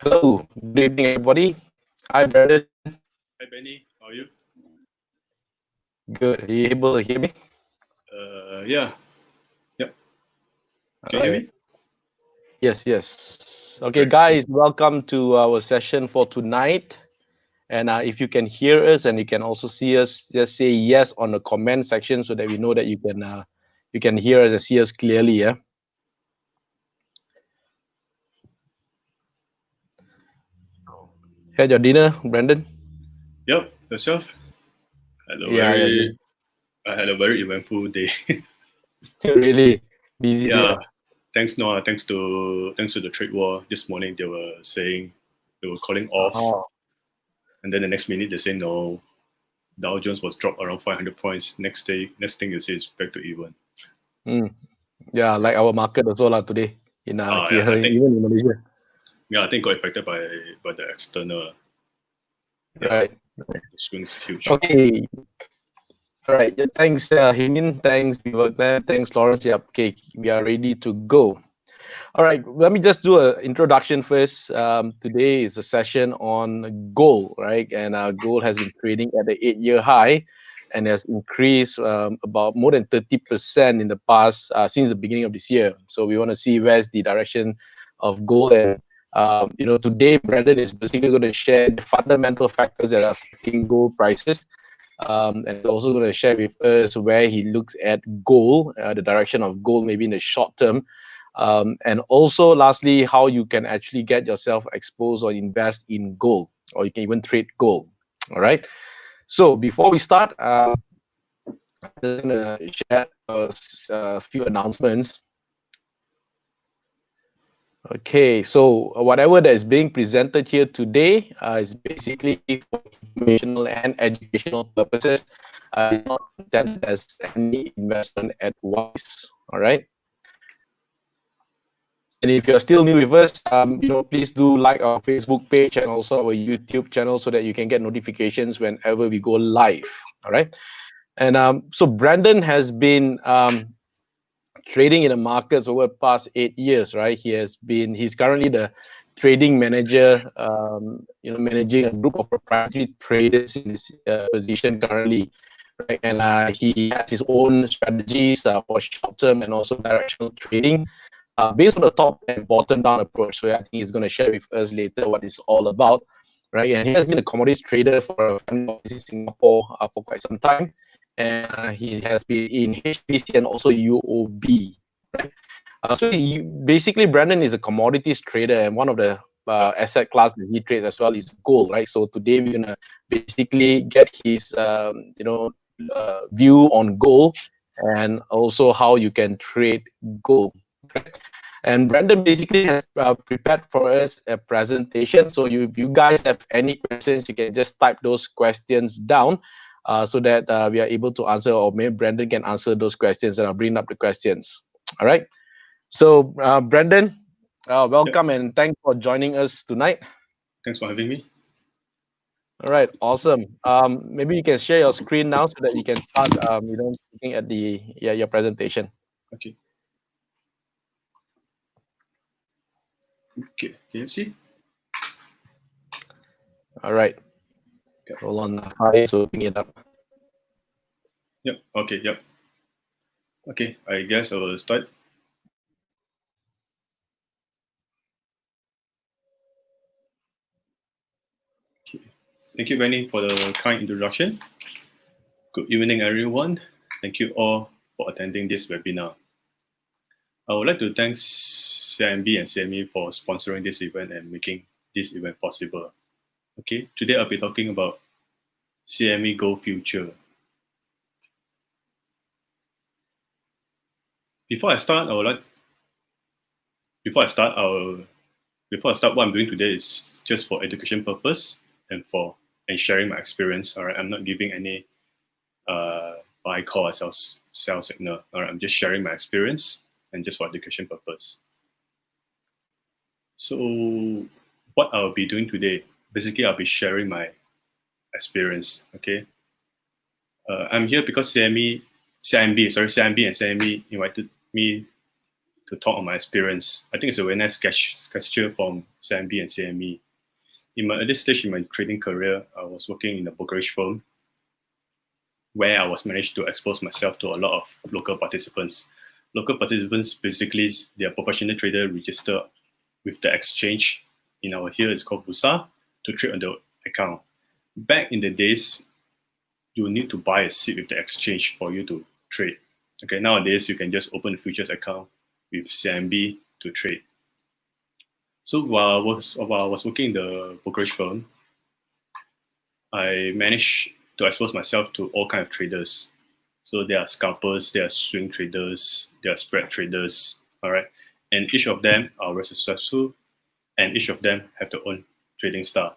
Hello, good evening, everybody. Hi, Brandon. Hi Benny, how are you? Good. Are you able to hear me? Yeah, yep. All Can you hear right. me? Yes. Okay, Great. guys, welcome to our session for tonight. And if you can hear us and you can also see us, just say yes on the comment section so that we know that you can hear us and see us clearly. Yeah. Had your dinner, Brandon? Yep. Yourself? Had a Yeah. very, I had a very eventful day. Really busy day. Yeah. Thanks, no, thanks to the trade war. This morning they were saying they were calling off, Oh. and then the next minute they say no. Dow Jones was dropped around 500 points. Next thing you say is back to even. Mm. Yeah, like our market also lah today in Yeah, here, even in Malaysia. I think got affected by the external. Yeah, Right. the swings huge. Okay. All right. Yeah, thanks, Himin. Thanks, Vivek. Thanks, Lawrence. Yeah, okay. We are ready to go. All right. Let me just do an introduction first. Today is a session on gold, right? And gold has been trading at the 8-year high and has increased about more than 30% in the past since the beginning of this year. So we want to see where's the direction of gold. And today Brandon is basically going to share the fundamental factors that are affecting gold prices. And he's also going to share with us where he looks at gold, the direction of gold, maybe in the short term. And also, lastly, how you can actually get yourself exposed or invest in gold, or you can even trade gold. All right. So before we start, I'm just going to share a few announcements. Okay, so whatever that is being presented here today is basically for informational and educational purposes. It's not intended as any investment advice. All right. And if you're still new with us, please do like our Facebook page and also our YouTube channel so that you can get notifications whenever we go live. All right. And so Brandon has been trading in the markets over the past 8 years, right? He's currently the trading manager, managing a group of proprietary traders in this position currently, right? And he has his own strategies for short-term and also directional trading based on the top and bottom-down approach. So I think he's going to share with us later what it's all about, right? And he has been a commodities trader for a family office in Singapore for quite some time. And he has been in HPC and also UOB, right? Basically, Brandon is a commodities trader, and one of the asset class that he trades as well is gold, right? So today we're gonna basically get his view on gold and also how you can trade gold. Right? And Brandon basically has prepared for us a presentation. So if you guys have any questions, you can just type those questions down so that we are able to answer, or maybe Brandon can answer those questions and I'll bring up the questions. All right. So Brandon, welcome and thanks for joining us tonight. Thanks for having me. All right, awesome. Maybe you can share your screen now so that we can start, looking at your presentation. Okay. Okay. Can you see? All right. Yep. Hold on, Fahri is opening it up. Yep. Okay. Yep. Okay. I guess I will start. Okay. Thank you, Benny, for the kind introduction. Good evening, everyone. Thank you all for attending this webinar. I would like to thank CIMB and CME for sponsoring this event and making this event possible. Okay, today I'll be talking about CME Gold Future. Before I start, what I'm doing today is just for education purpose and sharing my experience. All right, I'm not giving any buy, call, or sell signal. All right, I'm just sharing my experience and just for education purpose. So what I'll be doing today, basically I'll be sharing my experience. Okay, I'm here because CIMB and CME invited me to talk on my experience. I think it's a very nice gesture from CMB and CME. At this stage in my trading career, I was working in a brokerage firm where I was managed to expose myself to a lot of local participants. Local participants, basically, they are professional trader registered with the exchange. In our here, it's called Bursa, to trade on the account. Back in the days, you need to buy a seat with the exchange for you to trade. Okay, nowadays, you can just open a futures account with CMB to trade. So while I was working in the brokerage firm, I managed to expose myself to all kinds of traders. So there are scalpers, there are swing traders, there are spread traders, all right? And each of them are very successful, and each of them have their own trading style.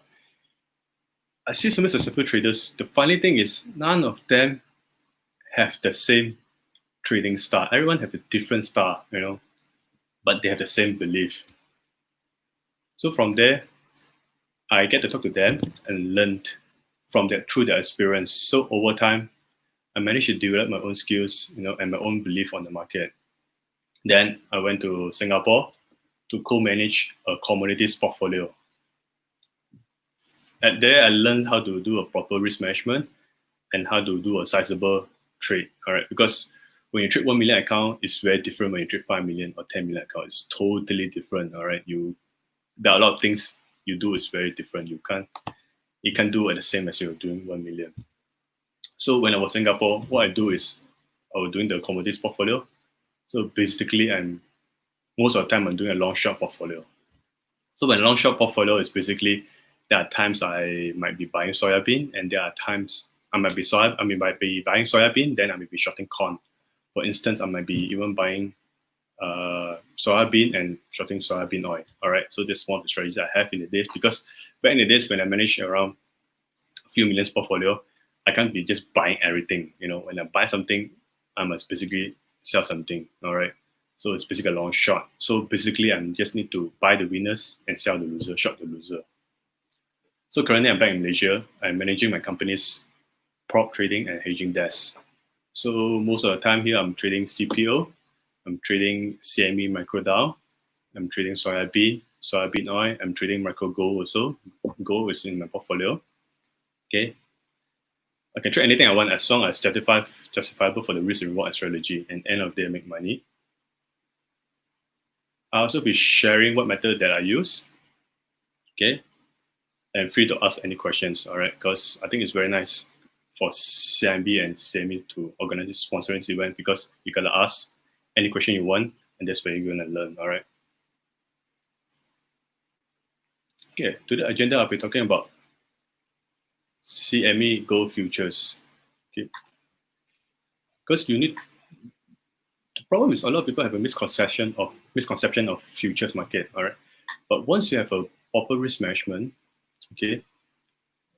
I see some successful traders. The funny thing is, none of them have the same trading style. Everyone have a different style, you know, but they have the same belief. So from there, I get to talk to them and learn from that through their experience. So over time, I managed to develop my own skills, you know, and my own belief on the market. Then I went to Singapore to co-manage a commodities portfolio. And there I learned how to do a proper risk management and how to do a sizable trade, all right? Because when you trade 1 million account, it's very different when you trade 5 million or 10 million account. It's totally different, all right? There are a lot of things you do is very different. You can't do it the same as you're doing 1 million. So when I was in Singapore, what I do is I was doing the commodities portfolio. So basically, most of the time I'm doing a long short portfolio. So when long short portfolio is basically, there are times I might be buying soybean, and there are times I might be buying soybean, then I might be shorting corn. For instance, I might be even buying soybean and shorting soybean oil. All right, so this is one of the strategies I have in the days, because back in the days when I managed around a few millions portfolio, I can't be just buying everything. You know, when I buy something, I must basically sell something. All right, so it's basically a long short. So basically, I just need to buy the winners and sell the loser, short the loser. So currently, I'm back in Malaysia. I'm managing my company's prop trading and hedging desk. So most of the time here, I'm trading CPO, I'm trading CME micro Dow, I'm trading soybean oil, I'm trading micro gold also. Gold is in my portfolio. Okay, I can trade anything I want as long as justifiable for the risk and reward and strategy, and end of the day, I make money. I'll also be sharing what method that I use. Okay, and free to ask any questions. All right, because I think it's very nice for CMB and CME to organize this sponsoring event, because you gotta ask any question you want, and that's where you're gonna learn. All right. Okay, to the agenda, I'll be talking about CME Gold futures. Okay, because the problem is a lot of people have a misconception of futures market. All right, but once you have a proper risk management, okay,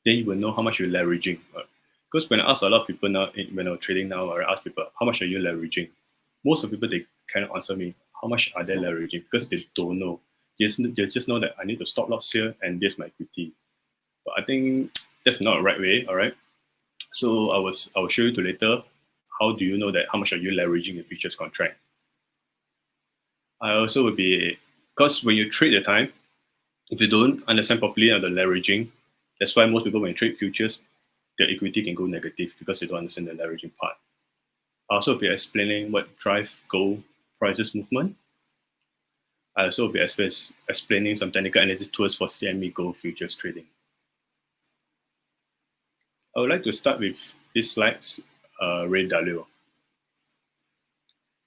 then you will know how much you're leveraging. Because when I ask a lot of people now, when I'm trading now, or I ask people, how much are you leveraging? Most of the people, they kind of answer me, how much are they leveraging? Because they don't know. They just know that I need to stop loss here and this my equity. But I think that's not the right way, all right? So I will show you to later, how do you know that how much are you leveraging a futures contract? I also would be, because when you trade the time, if you don't understand properly the leveraging, that's why most people when you trade futures, their equity can go negative because they don't understand the leveraging part. I'll also be explaining what drive gold prices movement. I'll also be explaining some technical analysis tools for CME gold futures trading. I would like to start with these slides, Ray Dalio.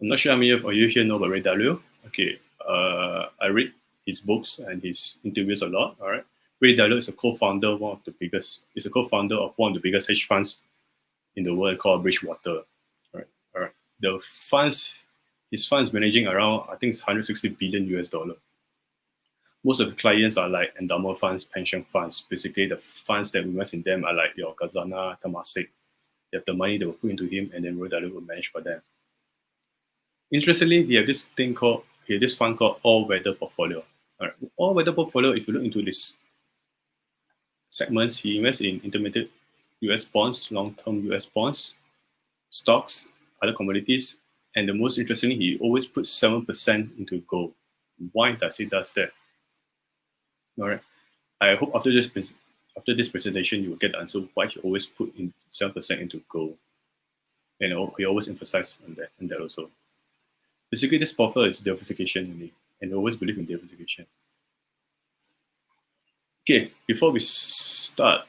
I'm not sure how many of you here know about Ray Dalio. Okay, I read his books and his interviews a lot. All right, Ray Dalio is a co-founder of one of the biggest hedge funds in the world called Bridgewater. All right. His funds managing around, I think it's $160 billion US. Most of the clients are like endowment funds, pension funds. Basically, the funds that we invest in them are like your Khazanah, Temasek. They have the money they will put into him, and then Ray Dalio will manage for them. Interestingly, they have this fund called all-weather portfolio. All right, all-weather portfolio. If you look into this segments, he invests in intermediate US bonds, long-term US bonds, stocks, other commodities, And the most interestingly, he always puts 7% into gold. Why does he does that? All right. I hope after this presentation, you will get the answer why he always put in 7% into gold. And he always emphasizes on that also. Basically, this profile is diversification, and I always believe in diversification. Okay, before we start,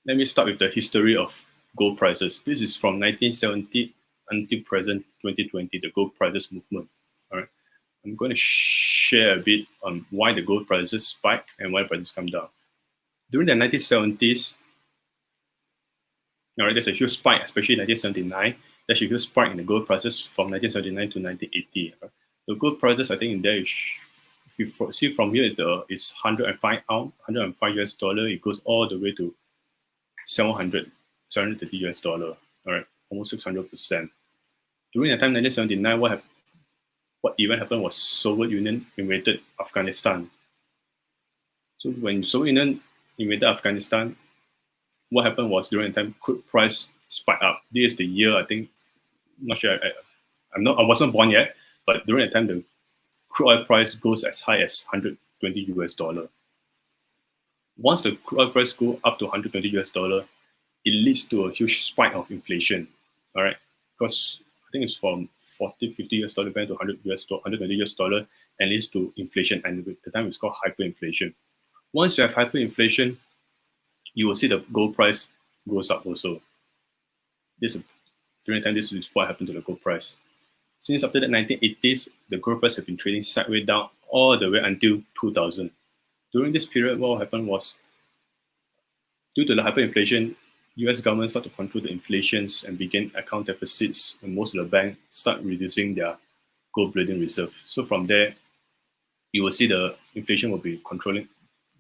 let me start with the history of gold prices. This is from 1970 until present 2020, the gold prices movement. All right, I'm going to share a bit on why the gold prices spike and why prices come down. During the 1970s, all right, there's a huge spike, especially in 1979. There's a huge spike in the gold prices from 1979 to 1980. Right? The gold prices, I think, in there is, if you see from here, is 105 US dollar. It goes all the way to 730 US dollar. All right, almost 600%. During the time 1979, what event happened was Soviet Union invaded Afghanistan. So when Soviet Union invaded Afghanistan, what happened was during the time crude price spiked up. This is the year, I think, I'm not sure. I wasn't born yet, but during the time the crude oil price goes as high as 120 US dollar. Once the crude oil price go up to 120 US dollar, it leads to a huge spike of inflation. All right, because I think it's from 40, 50 US dollar to 120 US dollar, and leads to inflation. And at the time it's called hyperinflation. Once you have hyperinflation, you will see the gold price goes up also. During the time, this is what happened to the gold price. Since after the 1980s, the gold price has been trading sideways down all the way until 2000. During this period, what happened was, due to the hyperinflation, US government started to control the inflations and begin account deficits, and most of the banks start reducing their gold bullion reserve. So from there, you will see the inflation will be controlling,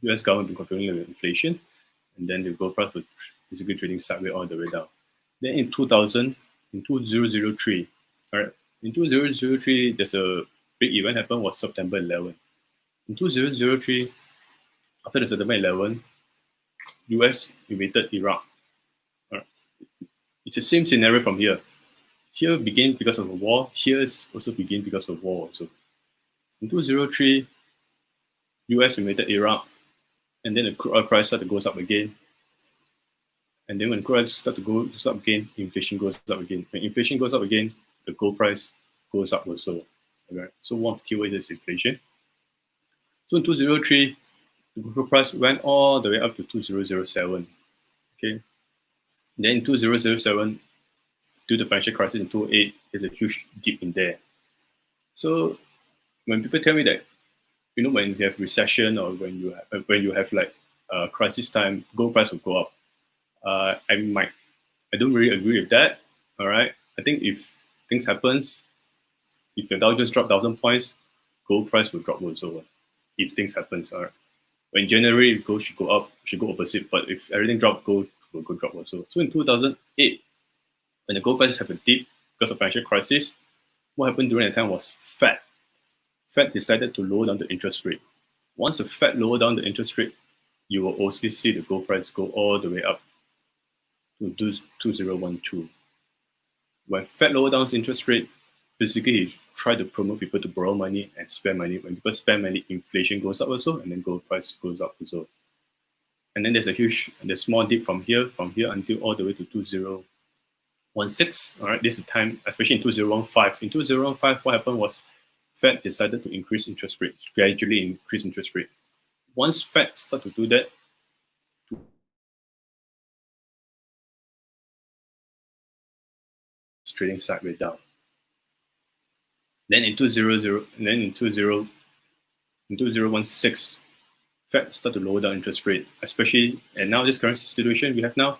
US government will be controlling the inflation, and then the gold price will basically trading sideways all the way down. Then in 2000, in 2003, all right, in 2003, there's a big event happened was September 11. In 2003, after the September 11, US invaded Iraq. All right. It's the same scenario from here. Here began because of a war. Here is also begin because of war also. In 2003, US invaded Iraq, and then the crude oil price started to go up again. And then when crude oil starts to go up again, inflation goes up again. When inflation goes up again, the gold price goes up also. Okay? So one keyword is inflation. So in 2003, the gold price went all the way up to 2007. Okay. Then in 2007, due to the financial crisis in 2008, there's a huge dip in there. So when people tell me that, when you have recession or when you have like crisis time, gold price will go up. I don't really agree with that. All right. I think if things happens, if the Dow Jones drop 1,000 points, gold price will drop also. If things happens, all right. When January gold should go up, should go opposite. But if everything drops, gold will go drop also. So in 2008, when the gold prices have a dip because of financial crisis, what happened during that time was Fed decided to lower down the interest rate. Once the Fed lower down the interest rate, you will also see the gold price go all the way up to 2012. When Fed lower down interest rate, basically he tried to promote people to borrow money and spend money. When people spend money, inflation goes up also, and then gold price goes up also. And then there's a small dip from here until all the way to 2016. All right, this is the time, especially in 2015. In 2015, what happened was Fed decided to increase interest rate, gradually increase interest rate. Once Fed started to do that, trading sideways down. Then in 2016, Fed started to lower down interest rate, especially, and now this current situation we have now,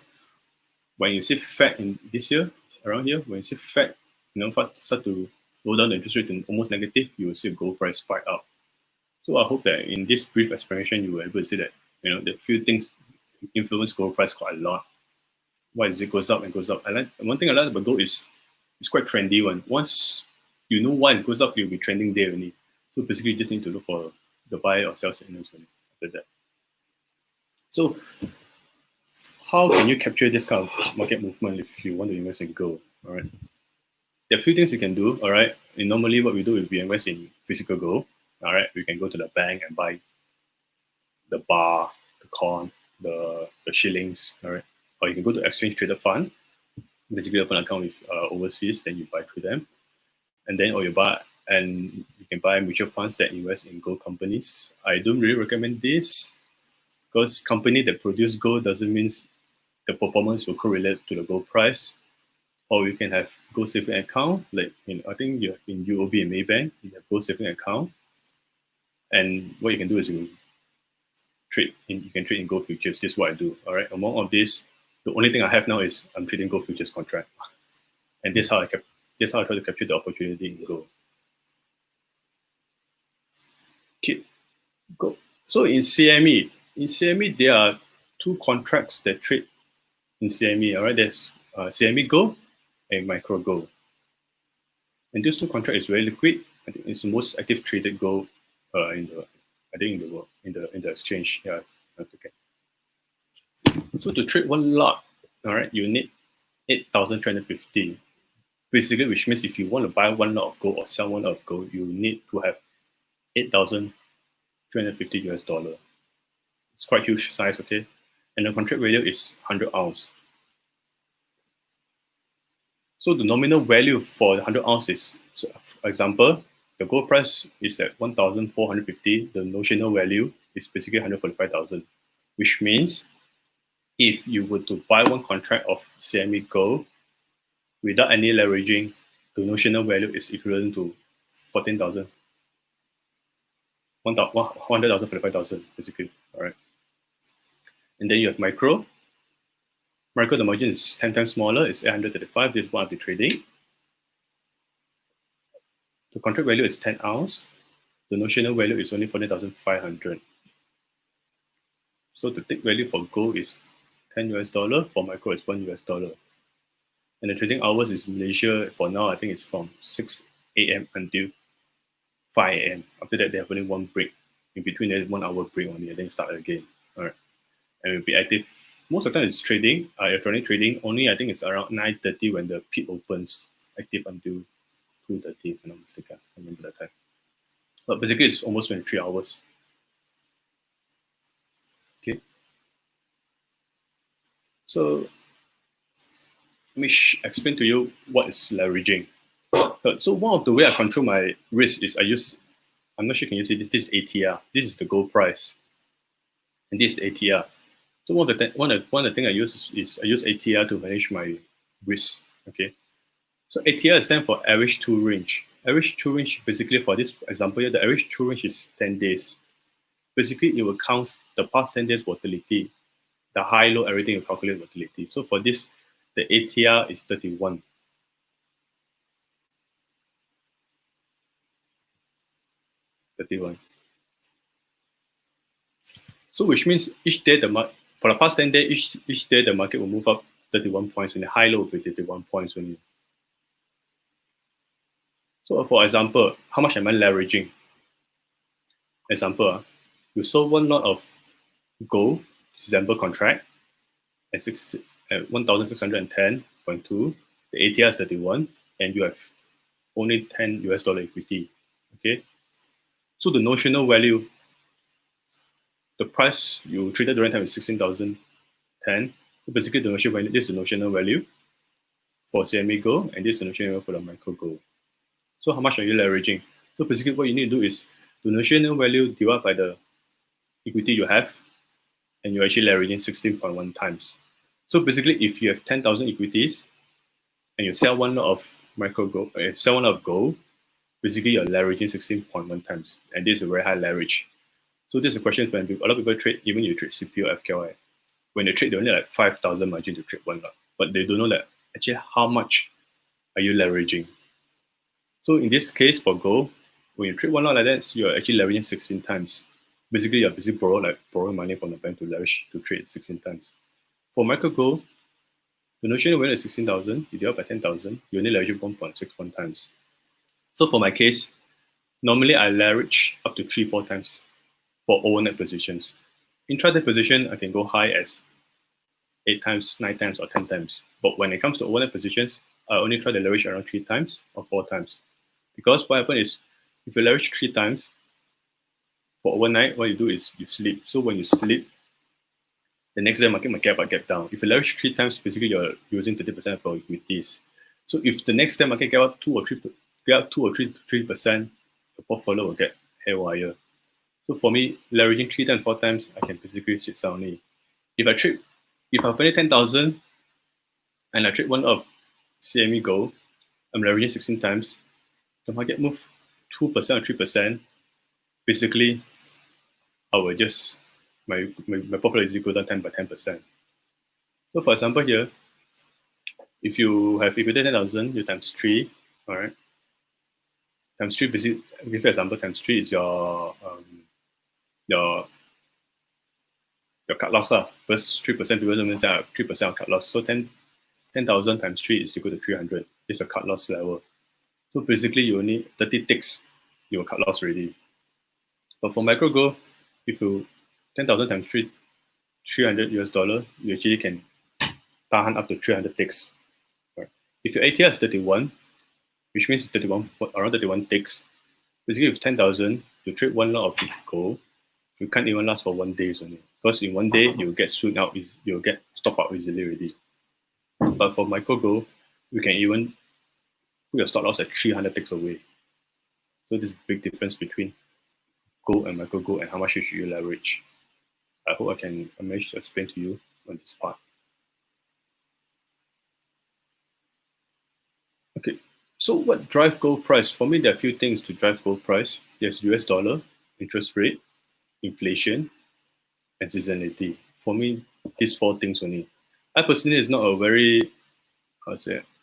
when you see Fed in this year, around here, when you see Fed, start to lower down the interest rate to almost negative, you will see gold price spike up. So I hope that in this brief explanation, you were able to see that, the few things influence gold price quite a lot. Why is it goes up and goes up? One thing I like about gold is it's quite trendy one. Once you know why it goes up, you'll be trending there only. So basically, you just need to look for the buy or sell signals after that. So how can you capture this kind of market movement if you want to invest in gold? All right. There are a few things you can do, all right? And normally what we do is we invest in physical gold, all right? We can go to the bank and buy the bar, the coin, the shillings, all right? Or you can go to exchange traded fund, basically open an account with overseas, then you buy through them. And then, or you buy, and you can buy mutual funds that invest in gold companies. I don't really recommend this because company that produce gold doesn't mean the performance will correlate to the gold price. Or you can have gold saving account, like I think you have in UOB and Maybank, you have gold saving account. And what you can do is you can trade in gold futures. This is what I do. All right. Among all this, the only thing I have now is I'm trading gold futures contract. And this is how I try to capture the opportunity in gold. Okay. Go. So in CME there are two contracts that trade in CME. All right, there's CME Gold and Micro Gold, and these two contracts is very liquid. I think it's the most active traded gold in the world in the exchange. Yeah, okay. So to trade one lot, all right, you need 8,350. Basically, which means if you want to buy one lot of gold or sell one lot of gold, you need to have 8,350 US dollar. It's quite huge size, okay? And the contract value is 100 ounce. So the nominal value for the 100 ounce is, so for example, the gold price is at 1,450. The notional value is basically 145,000, which means if you were to buy one contract of CME gold without any leveraging, the notional value is equivalent to 14,000. 100,000, 45,000, basically, all right? And then you have micro. Micro, the margin is 10 times smaller, it's 835, this is one of the trading. The contract value is 10 ounce. The notional value is only 14,500. So the tick value for gold is 10 US dollar, for micro is 1 US dollar. And the trading hours is Malaysia, for now, I think it's from 6 a.m. until 5 a.m. After that, they have only one break. In between, there's 1 hour break only, and then start again. All right. And we'll be active. Most of the time it's trading, electronic trading. Only I think it's around 9:30 when the pit opens, active until 2:30, if I'm not mistaken. I remember that time. But basically, it's almost 23 hours. Okay. So let me explain to you what is leveraging. So one of the way I control my risk is I'm not sure can you see this? This is ATR. This is the gold price, and this is ATR. So one of the things I use is I use ATR to manage my risk. Okay. So ATR stands for average true range. Average true range basically for this example here, the average true range is 10 days. Basically, it will count the past 10 days volatility, the high, low, everything will calculate volatility. So for this, the ATR is 31. So which means each day for the past 10 days, each day the market will move up 31 points and the high low will be 31 points only. So for example, how much am I leveraging? Example, you sold one lot of gold, December contract at 1,610.2, the ATR is 31, and you have only 10 US dollar equity. Okay. So the notional value, the price you traded during time is 16,010. So basically the notional value, this is the notional value for CME gold, and this is the notional value for the micro gold. So how much are you leveraging? So basically what you need to do is the notional value divided by the equity you have, and you're actually leveraging 16.1 times. So basically if you have 10,000 equities and you sell one lot of micro gold, sell one lot of gold, basically you're leveraging 16.1 times, and this is a very high leverage. So this is a question when a lot of people trade, even you trade CPO, FKY, when they trade, they only like 5,000 margin to trade one lot, but they don't know that actually how much are you leveraging. So in this case for gold, when you trade one lot like that, you're actually leveraging 16 times. Basically, you're busy borrowing money from the bank to leverage to trade 16 times. For micro gold, the notional value is 16,000, you divide by 10,000, you only leverage 1.61 times. So for my case, normally I leverage up to 3-4 times for overnight positions. Intraday position, I can go high as 8 times, 9 times, or 10 times. But when it comes to overnight positions, I only try to leverage around 3 times or 4 times. Because what happens is, if you leverage 3 times, for overnight, what you do is you sleep. So when you sleep, the next day market might gap down. If you leverage 3 times, basically you're using 30% of your equities. So if the next day market gap up 2 or 3%, the portfolio will get haywire. So for me, leveraging 3 times, 4 times, I can basically sit soundly. If I pay 10,000 and I trade one of CME Gold, I'm leveraging 16 times. The market move 2% or 3%. Basically, I will just my portfolio is go down 10%. So for example here, if you have equity 10,000, you times 3, all right. Times 3, basically, give you example, times 3 is your cut loss. First 3% people don't mean that 3% of cut loss. So 10,000 times 3 is equal to 300. It's a cut loss level. So basically you only 30 ticks, you will cut loss already. But for micro gold, if you 10,000 times 3, $300 US, you actually can tahan up to 300 ticks. Right. If your ATR is 31, which means around 31 ticks, basically with 10,000, you trade one lot of gold, you can't even last for 1 day only. Because in 1 day, you'll get swing out, you'll get stop out easily already. But for micro gold, you can even put your stop loss at 300 ticks away. So this is a big difference between gold and micro gold and how much should you leverage. I hope I can manage to explain to you on this part. Okay, so what drives gold price? For me, there are a few things to drive gold price. There's US dollar, interest rate, inflation, and seasonality. For me, these 4 things only. I personally is not a very, I'm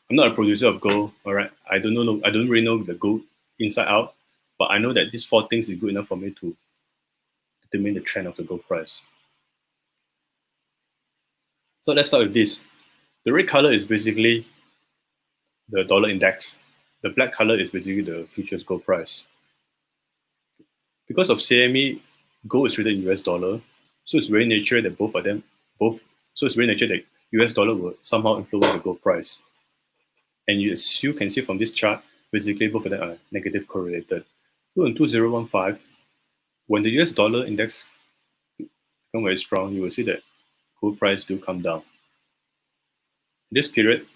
not a producer of gold, all right? I don't really know the gold inside out, but I know that these 4 things is good enough for me to determine the trend of the gold price. So let's start with this. The red color is basically the dollar index. The black color is basically the futures gold price. Because of CME, gold is traded in US dollar, so it's very natural that so it's very natural that US dollar will somehow influence the gold price. And as you can see from this chart, basically both of them are negative correlated. So in 2015, when the US dollar index become very strong, you will see that gold price do come down. In this period,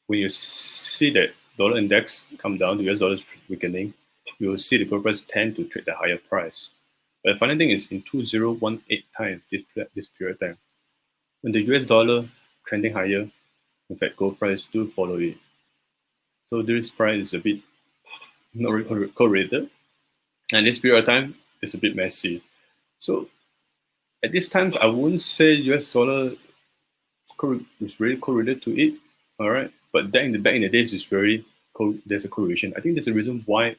when you see that dollar index come down, the US dollar is weakening, you will see the gold price tend to trade the higher price. But the funny thing is, in 2018 time, this period of time, when the US dollar trending higher, in fact, gold price do follow it. So this price is a bit not correlated, and this period of time is a bit messy. So at this time, I wouldn't say US dollar is really correlated to it, all right. But back in the days, there's a correlation. I think there's a reason why.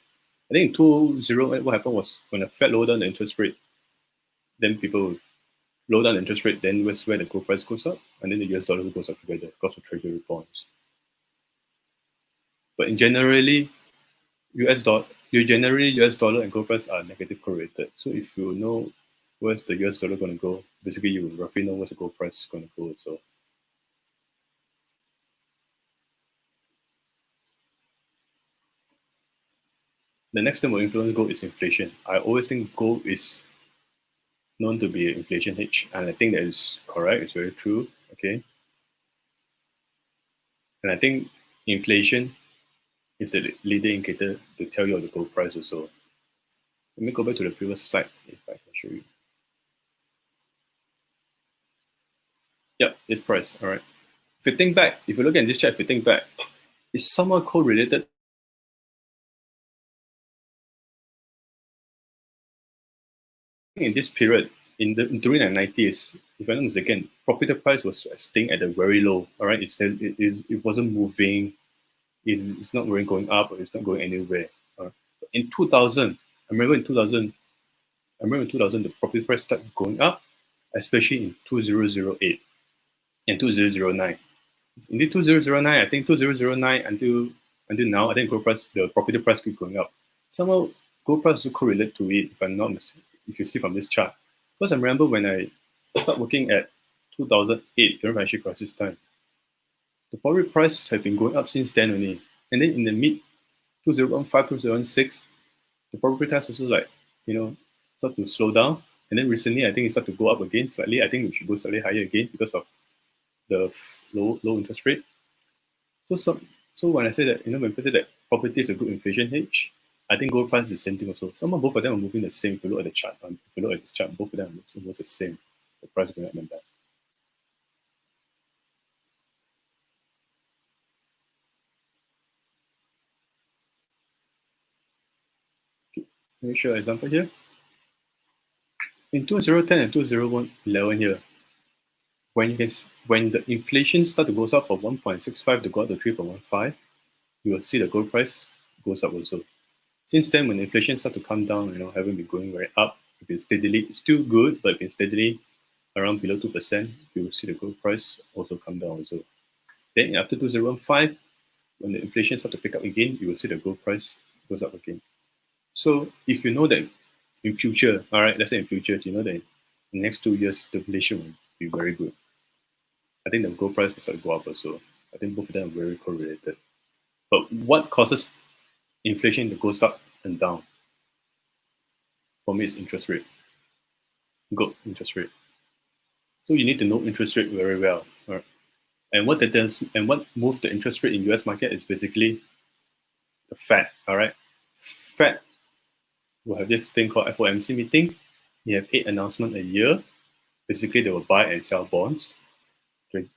I think in 2008, what happened was when the Fed lowered down the interest rate, then people lower down the interest rate, then that's where the gold price goes up, and then the US dollar goes up together because of treasury bonds. But in generally, US dollar and gold price are negative correlated. So if you know where's the US dollar going to go, basically you will roughly know where's the gold price is going to go. So the next thing will influence gold is inflation. I always think gold is known to be an inflation hedge, and I think that is correct. It's very true. Okay, and I think inflation is a leading indicator to tell you of the gold price also. Let me go back to the previous slide if I can show you. Yeah, this price. All right. If you look at this chart, if you think back, it's somewhat correlated. In this period, during the 90s, if I'm not mistaken, property price was staying at a very low. All right, it wasn't moving. It's not really going up, or it's not going anywhere. In 2000, I remember in 2000, the property price started going up, especially in 2008 and 2009. In the 2009, I think 2009 until now, I think the property price keep going up. Somehow, gold price will correlate to it, if I'm not mistaken, if you see from this chart. Because I remember when I started working at 2008, during financial crisis time, the property price have been going up since then only. And then in the mid 2015, 2016, the property price also like, start to slow down. And then recently, I think it started to go up again slightly. I think we should go slightly higher again because of the low interest rate. So when I say that, when people say that property is a good inflation hedge, I think gold price is the same thing also. Both of them are moving the same. If you look at the chart, if you look at this chart, both of them are almost the same. The price is going up and down. Okay. Let me show you an example here. In 2010 and 2011 here, when the inflation start to go up from 1.65 to go up to 3.15, you will see the gold price goes up also. Since then, when inflation start to come down, haven't been going very up, it's been steadily, it's still good, but it's been steadily around below 2%, you will see the gold price also come down also. Then after 2015, when the inflation start to pick up again, you will see the gold price goes up again. So if you know that in future, all right, let's say in future, you know that in the next 2 years, the inflation will be very good. I think the gold price will start to go up also. I think both of them are very correlated. But what causes inflation to go up and down? For me, it's interest rate. Gold interest rate. So you need to know interest rate very well. Right? And what moves the interest rate in US market is basically the Fed. All right, Fed will have this thing called FOMC meeting. You have 8 announcements a year. Basically, they will buy and sell bonds.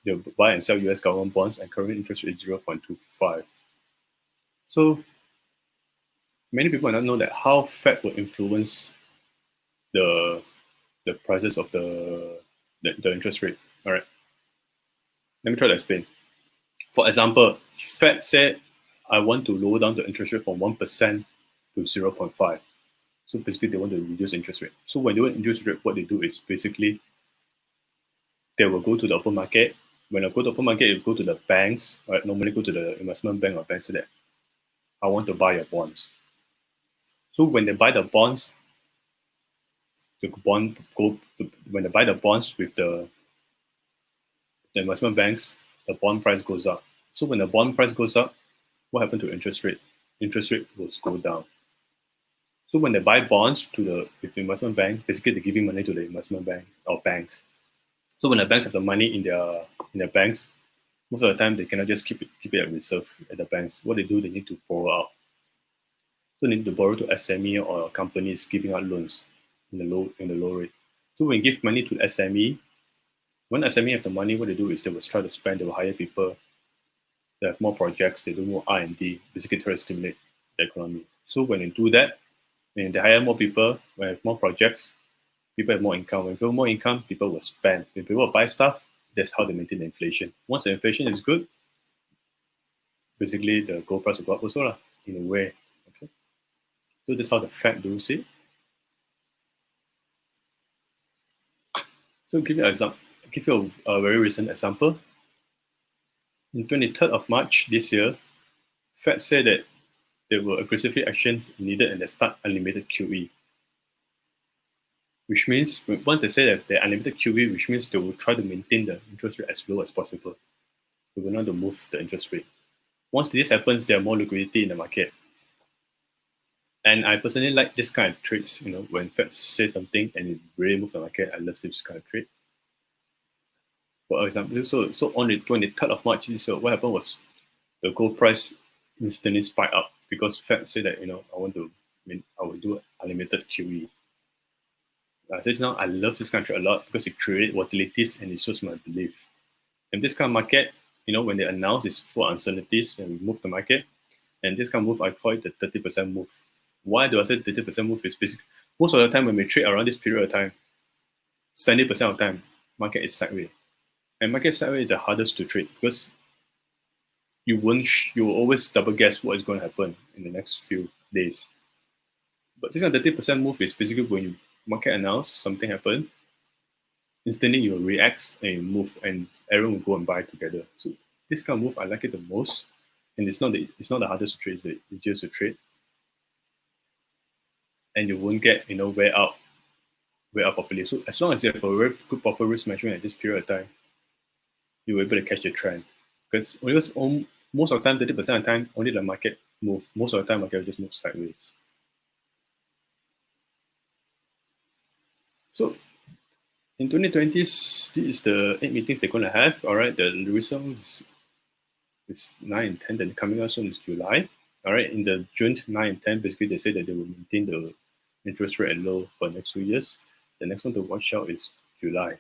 They'll buy and sell US government bonds, and current interest rate is 0.25. So many people do not know that how Fed will influence the prices of the interest rate. All right. Let me try to explain. For example, Fed said, I want to lower down the interest rate from 1% to 0.5. So basically, they want to reduce interest rate. So when they want to reduce rate, what they do is basically they will go to the open market. When I go to the open market, you go to the banks, right? Normally go to the investment bank or banks that I want to buy your bonds. So when they buy the bonds, when they buy the bonds with the investment banks, the bond price goes up. So when the bond price goes up, what happened to interest rate? Interest rate will go down. So when they buy bonds with the investment bank, basically they're giving money to the investment bank or banks. So when the banks have the money in their banks, most of the time they cannot just keep it at reserve at the banks. What they do, they need to borrow out. So they need to borrow to SME or companies giving out loans in the low rate. So when you give money to SME, when SME have the money, what they do is they will try to spend, they will hire people, they have more projects, they do more R&D, basically try to stimulate the economy. So when they do that, when they hire more people, when they have more projects, people have more income. When people have more income, people will spend. When people buy stuff, that's how they maintain the inflation. Once the inflation is good, basically the gold price will go up also, in a way. Okay. So that's how the Fed does it. So give you a very recent example. On 23rd of March this year, Fed said that there were aggressively actions needed and they start unlimited QE. Which means, once they say that they're unlimited QE, which means they will try to maintain the interest rate as low as possible. They will not to move the interest rate. Once this happens, there are more liquidity in the market. And I personally like this kind of trades, when Fed says something and it really moves the market, I love this kind of trade. For example, so on the 23rd of March this year, what happened was the gold price instantly spiked up because Fed said that, I will do unlimited QE. I said now, I love this country a lot because it creates volatilities and it shows my belief. And this kind of market, when they announce it's full uncertainties and we move the market, and this kind of move, I call it the 30% move. Why do I say 30% move? Is basically most of the time when we trade around this period of time, 70% of the time, market is sideways. And market sideways is the hardest to trade because you will always double guess what is going to happen in the next few days. But this kind of 30% move is basically when you market announce something happen, instantly you will react and you move and everyone will go and buy together. So this kind of move, I like it the most. And it's not the hardest to trade, it's the easiest to trade. And you won't get, way out properly. So as long as you have a very good proper risk management at this period of time, you're able to catch the trend. Because most of the time, 30% of the time, only the market move. Most of the time, market will just move sideways. So in 2020, this is the 8 meetings they're going to have. All right, the result is 9 and 10. Then coming out soon is July. All right, in the June 9 and 10, basically they say that they will maintain the interest rate at low for the next 2 years. The next one to watch out is July.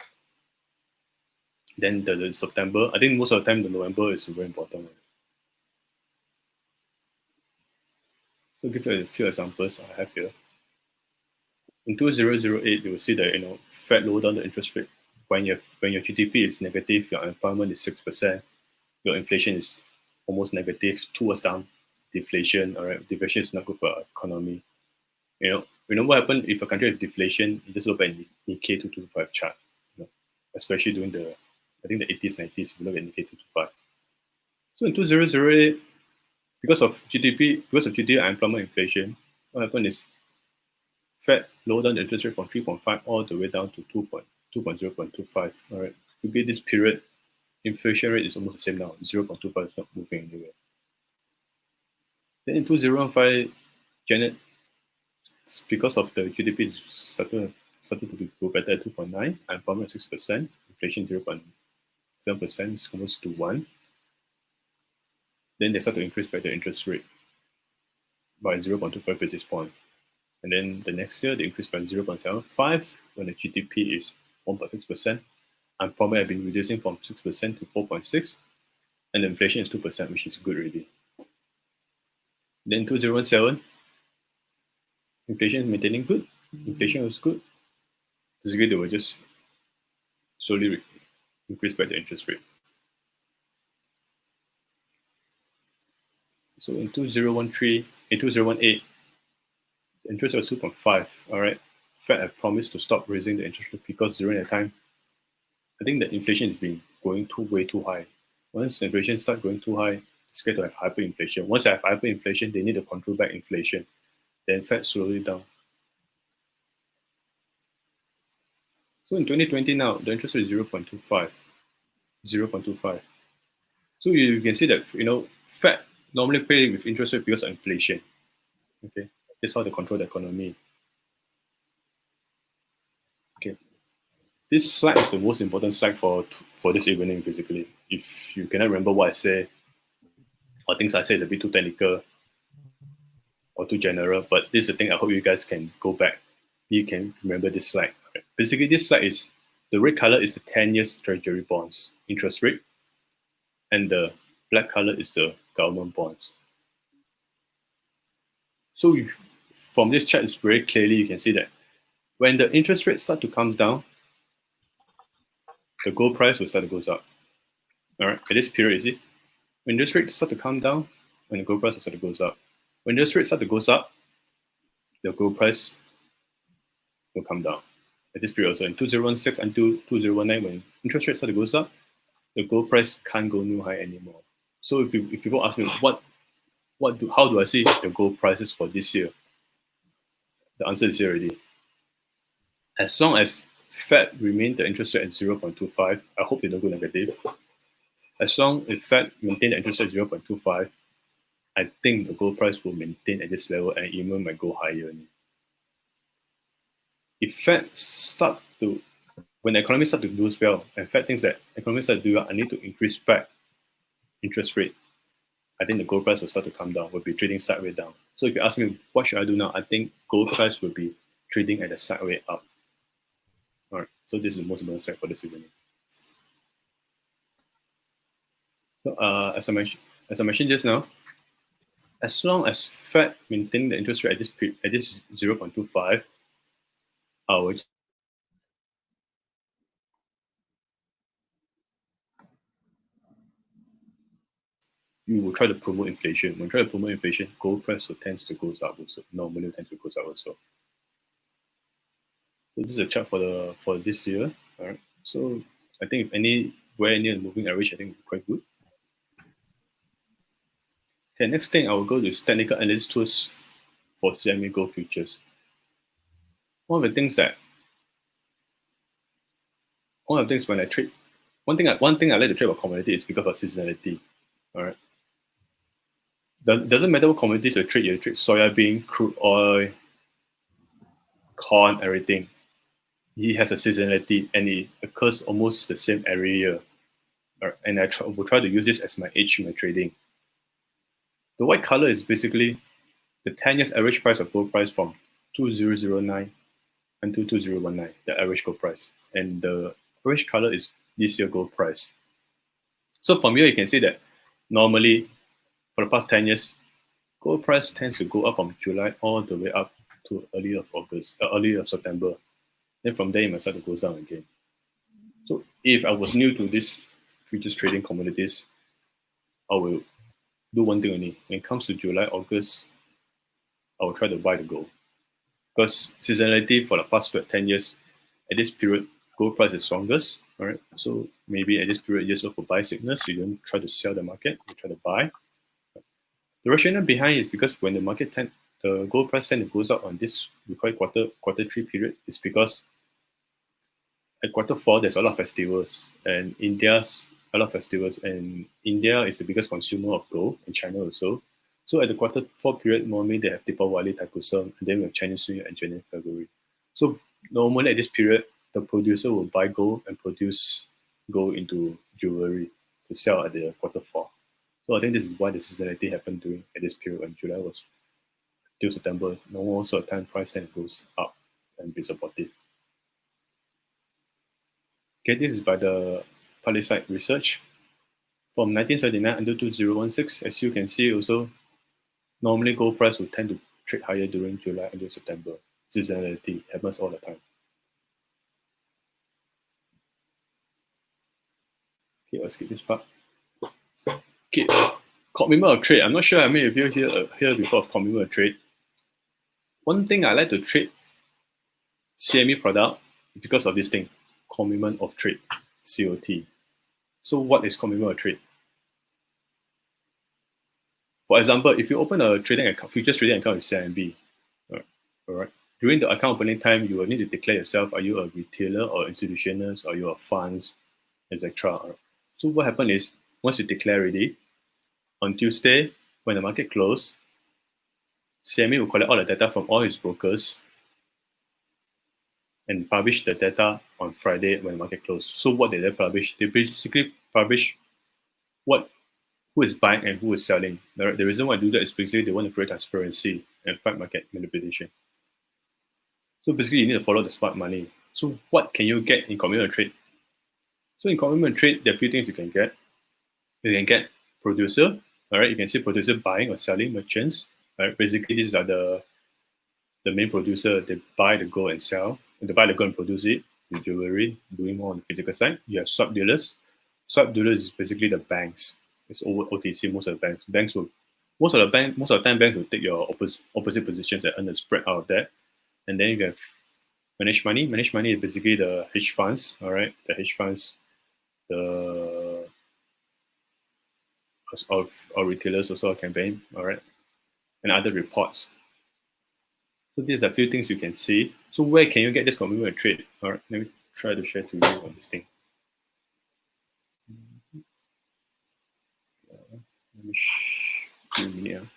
Then the September, I think most of the time the November is very important. So I'll give you a few examples I have here. In 2008, you will see that Fed lower down the interest rate when your GDP is negative, your unemployment is 6%, your inflation is almost negative, towards down deflation. All right, deflation is not good for our economy. You know what happened if a country has deflation? You just look at Nikkei 225 chart. Especially during the 80s, 90s, if you look at Nikkei 225. So in 2008, because of GDP unemployment, inflation, what happened is Fed lowered down the interest rate from 3.5 all the way down to 2.0.25. All right, to get this period, inflation rate is almost the same now. 0.25 is not moving anywhere. Then in 2015, Janet, because of the GDP started to go better at 2.9, unemployment 6%, inflation 0.7%, it's almost to 1. Then they start to increase by the interest rate by 0.25 basis point. And then the next year, they increase by 0.75 when the GDP is 1.6%. Unemployment have been reducing from 6% to 4.6%. And the inflation is 2%, which is good already. Then 2017, inflation is maintaining good. Inflation was good. Basically, they will just slowly increase by the interest rate. So in 2018, the interest rate was 2.5. All right, Fed had promised to stop raising the interest rate because during that time, I think the inflation has been going way too high. Once the inflation starts going too high, it's going to have hyperinflation. Once they have hyperinflation, they need to control back inflation. Then Fed slowly down. So in 2020 now, the interest rate is 0.25. 0.25. So you can see that Fed normally play with interest rate because of inflation. Okay, that's how they control the economy. Okay, this slide is the most important slide for this evening. Basically, if you cannot remember what I say, or things I said a bit too technical or too general, but this is the thing. I hope you guys can go back. You can remember this slide. Okay. Basically, this slide is the red color is the 10 years Treasury bonds interest rate, and the black color is the government bonds. So from this chart, it's very clearly you can see that when the interest rates start to come down, the gold price will start to go up. All right, at this period, you see, when interest rates start to come down, when the gold price will start to go up. When interest rates start to go up, the gold price will come down. At this period, also in 2016 until 2019, when interest rates start to go up, the gold price can't go new high anymore. So if people ask me how do I see the gold prices for this year? The answer is here already. As long as Fed remain the interest rate at 0.25, I hope they don't go negative. As long as Fed maintain the interest rate at 0.25, I think the gold price will maintain at this level and even might go higher. If Fed when the economy start to do well, and Fed thinks that economy start to do well, I need to increase back interest rate, I think the gold price will start to come down, will be trading sideways down. So if you ask me, what should I do now? I think gold price will be trading at a sideways up. All right, so this is the most important slide for this evening. So as I mentioned just now, as long as Fed maintain the interest rate at this 0.25, you will try to promote inflation. When you try to promote inflation, gold price tends to go up also. Normally tends to go up also. So this is a chart for this year. All right. So I think if anywhere near the moving average, I think it's quite good. Okay, next thing I will go to is technical analysis tools for CME Gold futures. One of the things when I trade one thing I like to trade about commodity is because of seasonality. All right. Doesn't matter what commodities you trade soya bean, crude oil, corn, everything. It has a seasonality and it occurs almost the same every year. And I will try to use this as my edge in my trading. The white color is basically the 10 years average price of gold price from 2009 until 2019, the average gold price. And the orange color is this year gold price. So from here, you can see that normally for the past 10 years, gold price tends to go up from July all the way up to early of September. Then from there, it might start to go down again. So if I was new to this futures trading commodities, I will do one thing only. When it comes to July, August, I will try to buy the gold. Because seasonality for the past 10 years, at this period, gold price is strongest. All right. So maybe at this period, you just look for buy signals. You don't try to sell the market, you try to buy. The rationale behind is because when the gold price goes up on this we call it quarter three period, is because at quarter four there's a lot of festivals and India's a lot of festivals and India is the biggest consumer of gold and China also. So at the quarter four period, normally they have Deepawali, Thaipusam, and then we have Chinese New Year and January, February. So normally at this period, the producer will buy gold and produce gold into jewelry to sell at the quarter four. So I think this is why the seasonality happened at this period when July was till September. Most of the time price then goes up and be supportive. Okay, this is by the Palisade research. From 1979 until 2016, as you can see also, normally gold price will tend to trade higher during July until September. Seasonality happens all the time. Okay, I'll skip this part. Okay, commitment of trade. I'm not sure how many of you hear before of commitment of trade. One thing I like to trade CME product because of this thing, commitment of trade, COT. So what is commitment of trade? For example, if you open a trading account, futures trading account with CIMB, all right, during the account opening time, you will need to declare yourself, are you a retailer or institutional, or you are funds, etc. So what happens is, once you declare already, on Tuesday, when the market closes, CME will collect all the data from all its brokers and publish the data on Friday when the market closes. So what did they publish? They basically publish who is buying and who is selling. The reason why I do that is basically they want to create transparency and fight market manipulation. So basically you need to follow the smart money. So what can you get in commitment trade? So in commitment trade, there are a few things you can get. You can get producer, all right? You can see producer buying or selling, merchants, right? Basically these are the main producer. They buy the gold and sell. They buy the gold and produce it, the jewelry, doing more on the physical side. You have swap dealers. Swap dealers is basically the banks. It's over OTC. Most of the banks will, most of the time banks will take your opposite positions and earn a spread out of that. And then you have managed money. Managed money is basically the hedge funds. All right, the hedge funds, the of retailers also a campaign. All right, and other reports. So these are a few things you can see. So where can you get this commitment trade? All right, let me try to share to you on this thing. Let me give me a minute.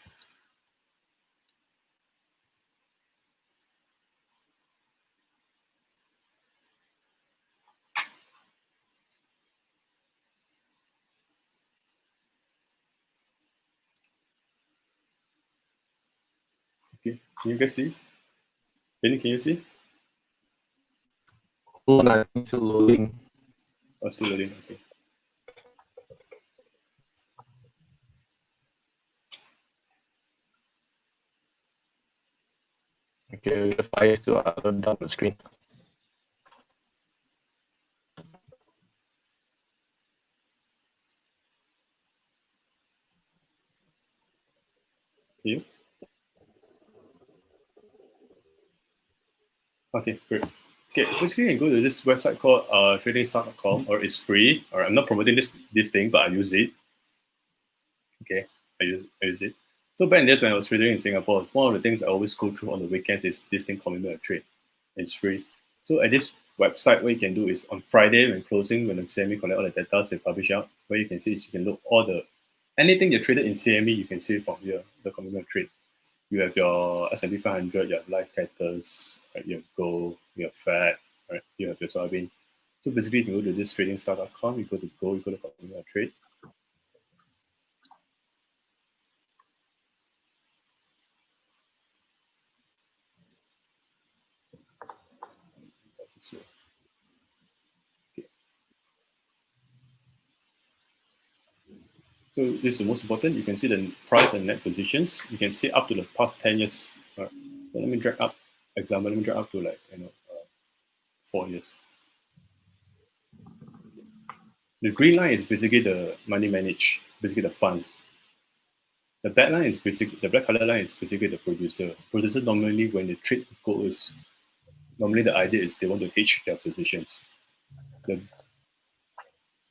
Okay, can you guys see? Benny, can you see? Hold on, I'm still loading. Oh, still loading. Okay. Okay, the file is still down the screen. You? Okay, great. Okay, basically you can go to this website called tradingstart.com, or it's free. Or I'm not promoting this thing, but I use it. Okay, I use it. So back in days when I was trading in Singapore, one of the things I always go through on the weekends is this thing commitment of trade. It's free. So at this website, what you can do is on Friday when closing, when the CME collect all the data they publish out, what you can see is you can look all the anything you traded in CME, you can see from here, the commitment trade. You have your S&P 500, you have live caters, right? You have gold, you have fat, right? You have your soybean. So basically, you can go to this tradingstar.com, you go to gold, you go to commitment trade. So this is the most important. You can see the price and net positions. You can see up to the past 10 years. Right? So let me drag up, example, let me drag up to 4 years. The green line is basically the money managed, basically the funds. The black line is basically, the black color line is basically the producer. Producer normally when they trade gold is, normally the idea is they want to hedge their positions. The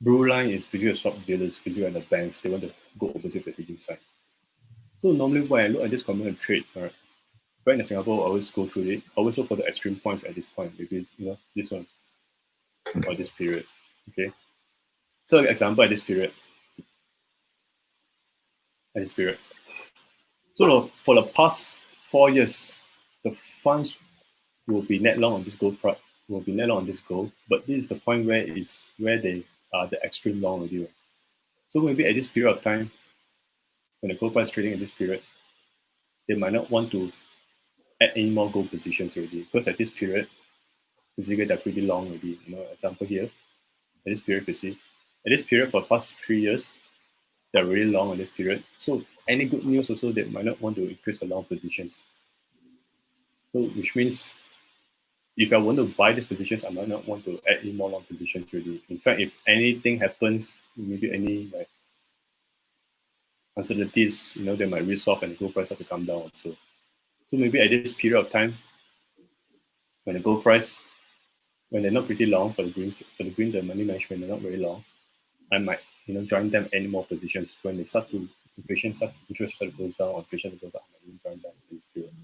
blue line is basically the stock dealers, basically the banks, they want to go opposite the hedging side. So normally when I look at this commitment trade, right, back in Singapore, I always go through it. I always look for the extreme points at this point, maybe this one or this period. Okay. So example at this period. So for the past 4 years, the funds will be net long on this gold price, will be net long on this gold, but this is the point where they are the extreme long already. So maybe at this period of time, when the gold price is trading at this period, they might not want to add any more gold positions already, because at this period, basically they're pretty long already. Example here, at this period, you see, at this period for the past 3 years, they're really long on this period. So any good news also, they might not want to increase the long positions. So which means if I want to buy these positions, I might not want to add any more long positions really. In fact, if anything happens, maybe any uncertainties, they might resolve and the gold price have to come down also. So maybe at this period of time, when the gold price, when they're not pretty long for the green, the money management, they're not very long, I might, join them any more positions. When they interest start to go down, or inflation goes up, I might join them in this period.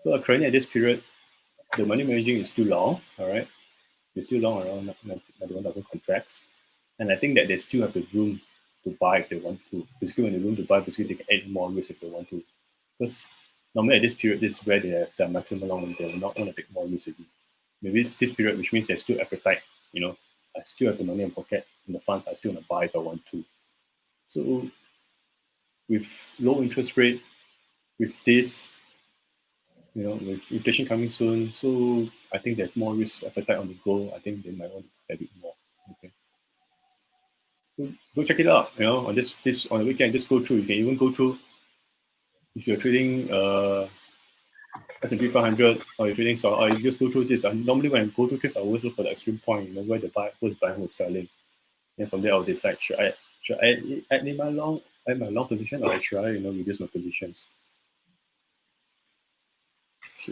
So currently at this period, the money managing is still long, all right? It's still long, around 91,000 contracts. And I think that they still have the room to buy if they want to. Basically, when they room to buy, basically they can add more risk if they want to. Because normally at this period, this is where they have their maximum long and they will not want to take more risk again. Maybe it's this period, which means there's still appetite, I still have the money in pocket in the funds, I still want to buy if I want to. So with low interest rate, with this, with inflation coming soon, so I think there's more risk appetite on the gold. I think they might want to have it more. Okay. So go check it out. On this on the weekend, just go through. You can even go through if you're trading S&P 500 or you're trading or you just go through this. And normally when I go through this, I always look for the extreme point, where the who's buying, who's selling. And from there I'll decide should I add my long position, or should I reduce my positions.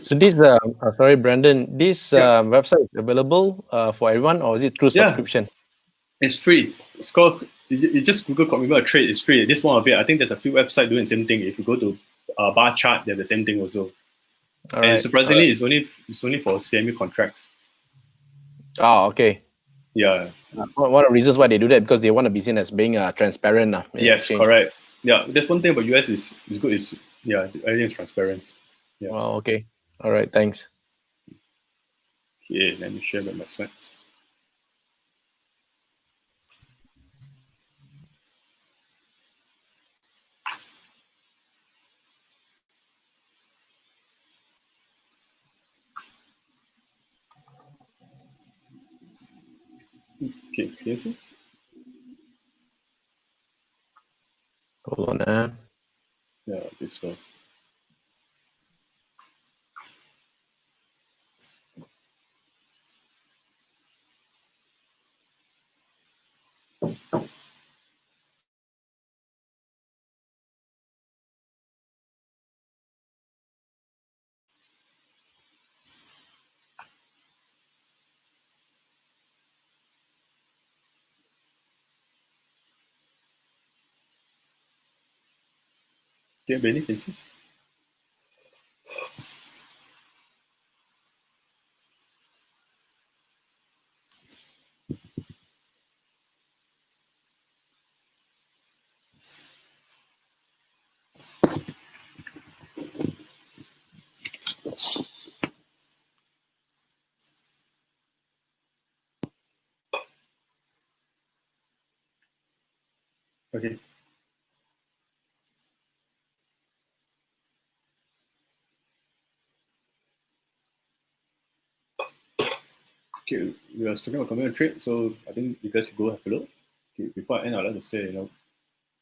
So this, sorry, Brandon, this website is available for everyone, or is it through subscription? It's free. It's called, you just Google commitment trade. It's free. This one of it, I think there's a few websites doing the same thing. If you go to bar chart, they're the same thing also. And surprisingly, it's only for CME contracts. Oh, okay. Yeah. One of the reasons why they do that, because they want to be seen as being transparent. Yes, correct. Yeah, there's one thing about US is good is everything is transparent. Yeah. Oh, okay. All right. Thanks. Okay, let me share my slides. Okay, can you see? Hold on. Yeah, this one. Okay, Benny, can you see? Okay. Okay, we are talking about coming trade, so I think you guys should go have a look. Okay, before I end, I'd like to say,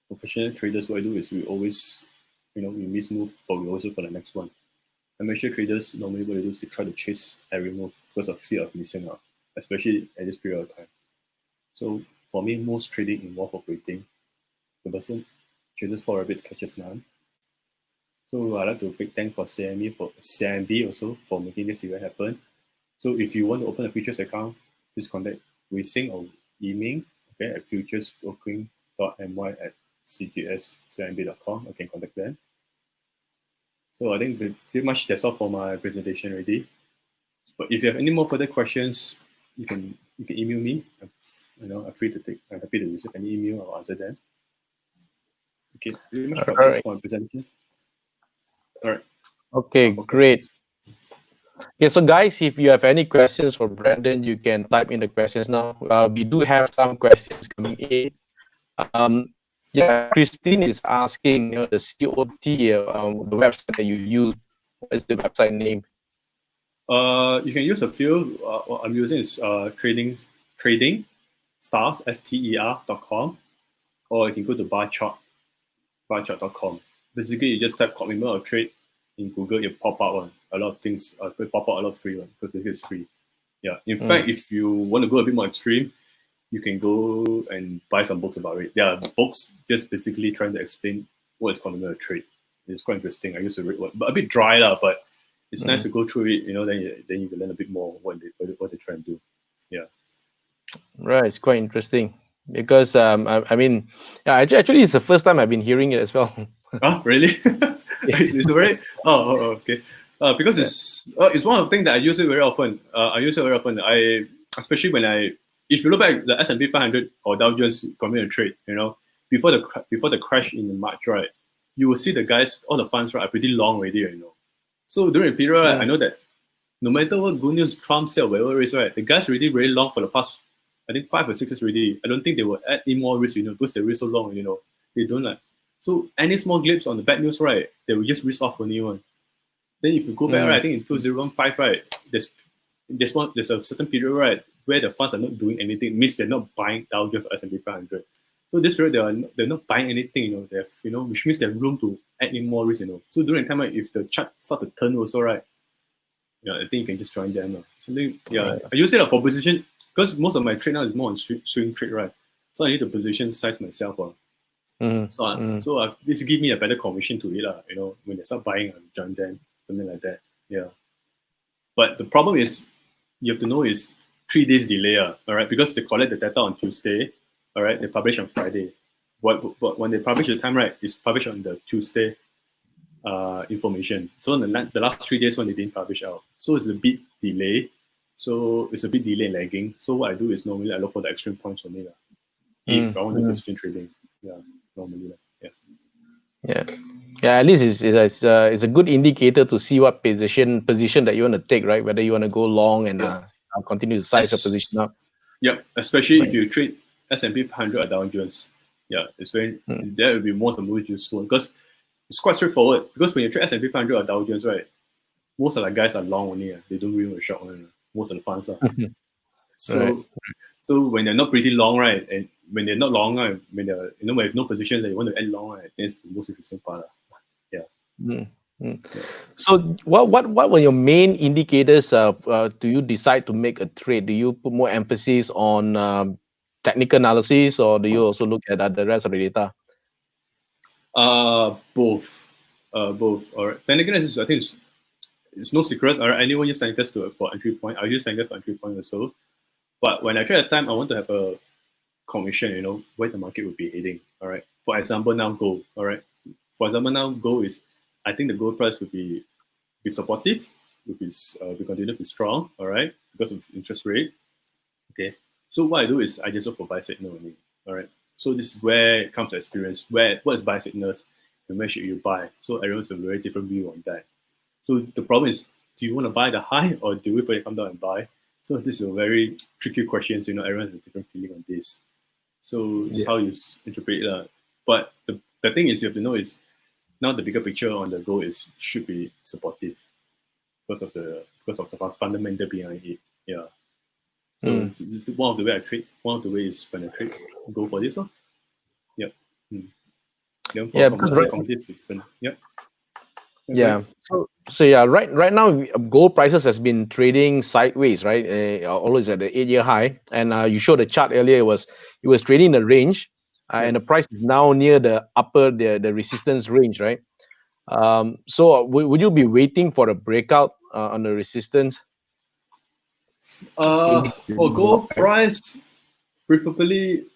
professional traders, what I do is we always, we miss move, but we also for the next one. Amateur traders normally what they do is they try to chase every move because of fear of missing out, especially at this period of time. So for me, most trading involves operating. The person chases for rabbits, catches none. So I like to big thank for CMB also for making this event happen. So if you want to open a futures account, please contact Wei Sing or Yiming, okay, at futuresbroking.my@cgscmb.com. I can contact them. So I think pretty much that's all for my presentation already. But if you have any more further questions, you can email me. I'm free to take. I'm happy to receive any email. I'll answer them. Okay, pretty much All that's right. for my presentation. All right. Okay, great. Okay, so guys, if you have any questions for Brandon, you can type in the questions now. We do have some questions coming in. Yeah, Christine is asking, the COT, the website that you use. What is the website name? You can use a few. What I'm using is trading stars ster.com, or you can go to barchart.com. Basically, you just type commitment or trade in Google, it pop out one. A lot of things, it pop out a lot of free one because basically it's free. Yeah. In fact, if you want to go a bit more extreme, you can go and buy some books about it. There are books just basically trying to explain what is commitment or trade. It's quite interesting. I used to read one, but a bit dry lah. But it's nice to go through it. Then you can learn a bit more what they try and do. Yeah. Right, it's quite interesting because I mean, yeah, actually, it's the first time I've been hearing it as well. Oh, really? It's very okay. Because it's one of the things that I use it very often. I especially if you look back the S&P 500 or Dow Jones committed trade, before the crash in March, right, you will see the guys, all the funds, right, are pretty long already, So during the period, right, I know that no matter what good news Trump said or whatever it is, right, the guys already very long for the past, I think 5 or 6 years already. I don't think they will add any more risk, because they're so long, they don't like. So any small glimpse on the bad news, right, they will just risk off on you one. Then if you go back, right, I think in 2015, right, there's a certain period, right, where the funds are not doing anything. It means they're not buying Dow Jones or S&P 500. So this period they're not buying anything, they have, which means they have room to add in more risk, So during the time, right, if the chart start to turn also, right, I think you can just join them. Something, Right. I use it for position because most of my trade now is more on swing trade, right? So I need to position size myself. So this give me a better commission to it, when they start buying, I join them, something like that. Yeah. But the problem is, you have to know is 3 days delay, all right? Because they collect the data on Tuesday, all right? They publish on Friday. But when they publish the time, right, it's published on the Tuesday information. So the last 3 days when they didn't publish out. So it's a bit delay. So it's a bit delay and lagging. So what I do is normally I look for the extreme points for me. If I want to do position trading. Yeah, normally. Yeah. Yeah, at least it's a good indicator to see what position that you want to take, right? Whether you want to go long and continue to size your position up. Yep, especially if you trade S&P 500 or Dow Jones. Yeah, it's very that will be more the most useful because it's quite straightforward. Because when you trade S&P 500 or Dow Jones, right, most of the guys are long only. They don't really want to short one. Most of the funds are. So when they're not pretty long, right, and when they're not long, right, when they're when you have no position that you want to add long, right, that's the most interesting part. Yeah. So what were your main indicators do you decide to make a trade? Do you put more emphasis on technical analysis, or do you also look at the rest of the data? Both. All right. Technical analysis, I think it's no secret. All right. Anyone use technicals for entry point. I use technicals for entry point also. But when I trade at time, I want to have a commission, where the market will be heading. All right. For example, now gold. All right. For example, now gold is, I think the gold price would be supportive, will continue to be strong. All right, because of interest rate. Okay. So what I do is I just look for buy signal only. All right. So this is where it comes to experience. What is buy signals and where should you buy? So everyone's a very different view on that. So the problem is, do you want to buy the high or do you wait for it to come down and buy? So this is a very tricky question. So everyone has a different feeling on this. So it's how you interpret it. But the thing is, you have to know is now the bigger picture on the gold should be supportive because of the fundamental behind it. Yeah. So one of the way I trade, one of the ways when I trade, go for this one. Yep. Then for commodities, different. Yep. Yeah. So yeah, right now gold prices has been trading sideways, right? Always at the 8-year high, and you showed the chart earlier. It was trading the range, and the price is now near the upper the resistance range, right? So would you be waiting for a breakout on the resistance? For gold price, preferably,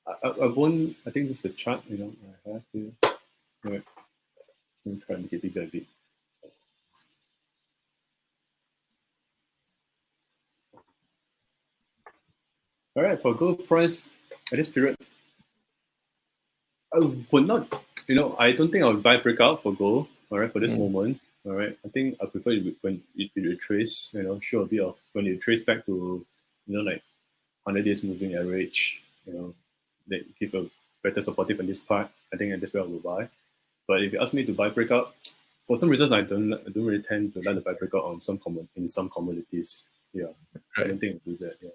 I won't. I think this is a chart. I have here. Right. Let me try and make it bigger a bit. All right, for gold price at this period, I would not. I don't think I would buy breakout for gold. All right, for this moment. All right, I think I prefer when it retrace. Show a bit of when it trace back to, like 100 days moving average. That give a better supportive on this part. I think that's where I will buy. But if you ask me to buy breakout, for some reasons I don't really tend to like to buy breakout on in some commodities. Yeah, I don't think I'll do that. Yeah,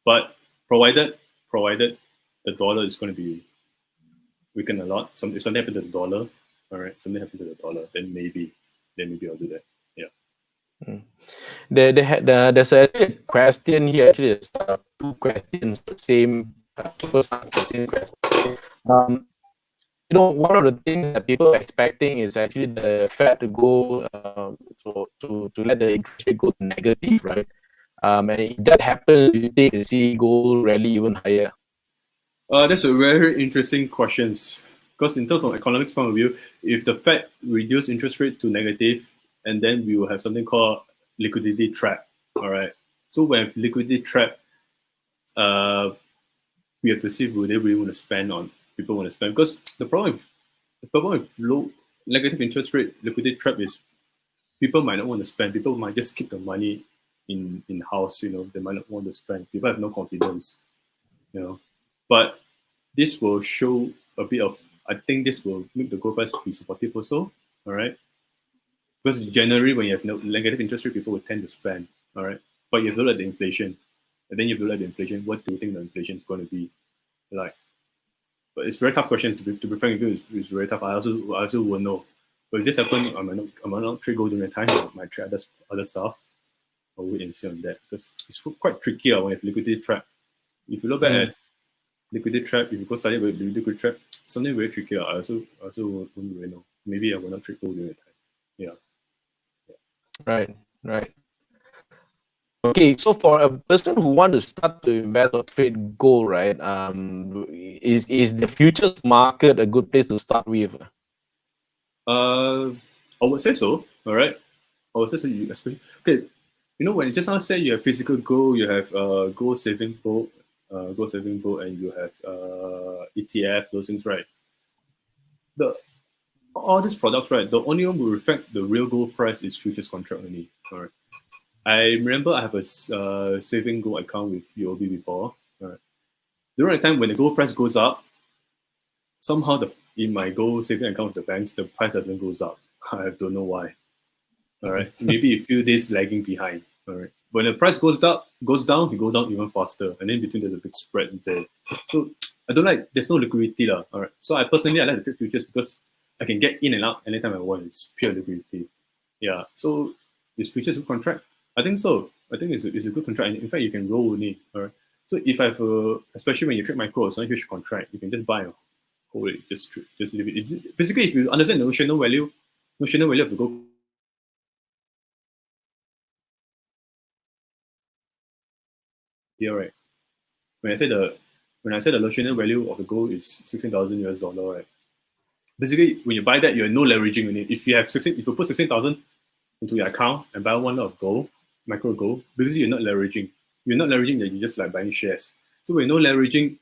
but provided the dollar is going to be weakened a lot. If something happened to the dollar, all right, something happened to the dollar, then maybe I'll do that. Yeah. There's a question here. Actually, there's two questions, the same question. One of the things that people are expecting is actually the Fed to go to let the interest rate go to negative, right? And if that happens, do you think you see gold rally even higher? That's a very interesting question. Because in terms of economics point of view, if the Fed reduce interest rate to negative, and then we will have something called liquidity trap. All right. So when liquidity trap, we have to see who they really want to spend on. People want to spend, because the problem with low negative interest rate liquidity trap is people might not want to spend. People might just keep the money in house. They might not want to spend. People have no confidence. But this will show a bit of. I think this will make the gold price be supportive also. All right. Because generally, when you have no negative interest rate, people will tend to spend. All right. But you have to look at the inflation, and then you have to look at the inflation. What do you think the inflation is going to be like? But it's very tough questions to be frank with you. It's very tough. I also won't know. But if this happens, I might not trade gold during the time. I might trade other stuff. I'll wait and see on that, because it's quite tricky when you have liquidity trap. If you look back at liquidity trap, if you go study with liquidity trap, something very tricky. I also won't really know. Maybe I will not trade gold during the time. Yeah. Right. Okay, so for a person who wants to start to invest or trade gold, right? Is the futures market a good place to start with? I would say so. All right. I would say so. Especially when you just now say you have physical gold, you have gold saving gold, and you have ETF, those things, right? All these products, right? The only one will reflect the real gold price is futures contract only. All right. I remember I have a saving gold account with UOB before. All right. During the time when the gold price goes up, somehow in my gold saving account with the banks, the price doesn't goes up. I don't know why. All right. Maybe a few days lagging behind. All right. When the price goes down, it goes down even faster. And then between there's a big spread there. So I don't like, there's no liquidity. All right. So I like to trade futures because I can get in and out anytime I want. It's pure liquidity. Yeah. So is futures a contract? I think so. I think it's a good contract. And in fact, you can roll only. All right. So if I have especially when you trade micro, it's not a huge contract. You can just buy and hold it. Just leave it. It's, basically, if you understand the notional value of the gold. Here, right? When I say the notional value of the gold is $16,000 right? Basically, when you buy that, you have no leveraging in it. If you put 16,000 into your account and buy one lot of gold, micro gold, basically you're not leveraging. You're not leveraging that, you're just like buying shares. So when no leveraging,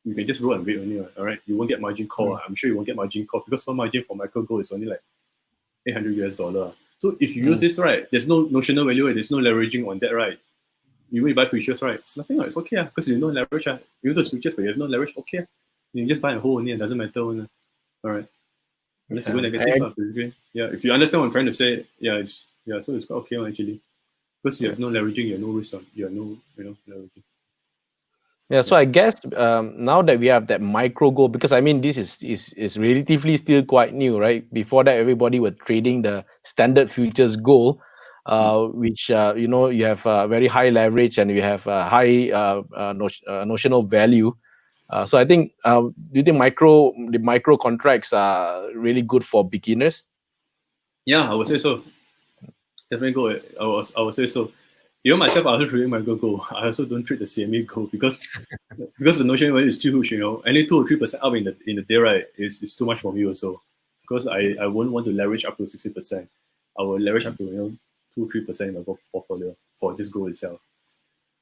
you can just roll and wait only, all right? You won't get margin call. I'm sure you won't get margin call because one margin for micro gold is only like $800. So if you use this, right, there's no notional value, right? There's no leveraging on that, right? You buy futures, right? It's nothing, right? It's okay, because you have no leverage. You use futures, but you have no leverage, okay. You just buy a whole only, it doesn't matter. All right. Unless you go Yeah. negative, basically. Yeah, if you understand what I'm trying to say, so it's quite okay actually. Because you have no leveraging, you have no risk on, you have no, leveraging. Yeah, so I guess now that we have that micro goal, because I mean this is relatively still quite new, right? Before that, everybody were trading the standard futures goal, which you have very high leverage and you have high notional value. So I think, do you think the micro contracts are really good for beginners? Yeah, I would say so. Definitely go. I would say so. Even myself, I also trading micro gold. I also don't trade the CME gold because the notion value is too huge. Any 2 or 3% up in the day, right, is too much for me also. Because I won't want to leverage up to 60%. I will leverage up to 2-3% in my portfolio for this gold itself.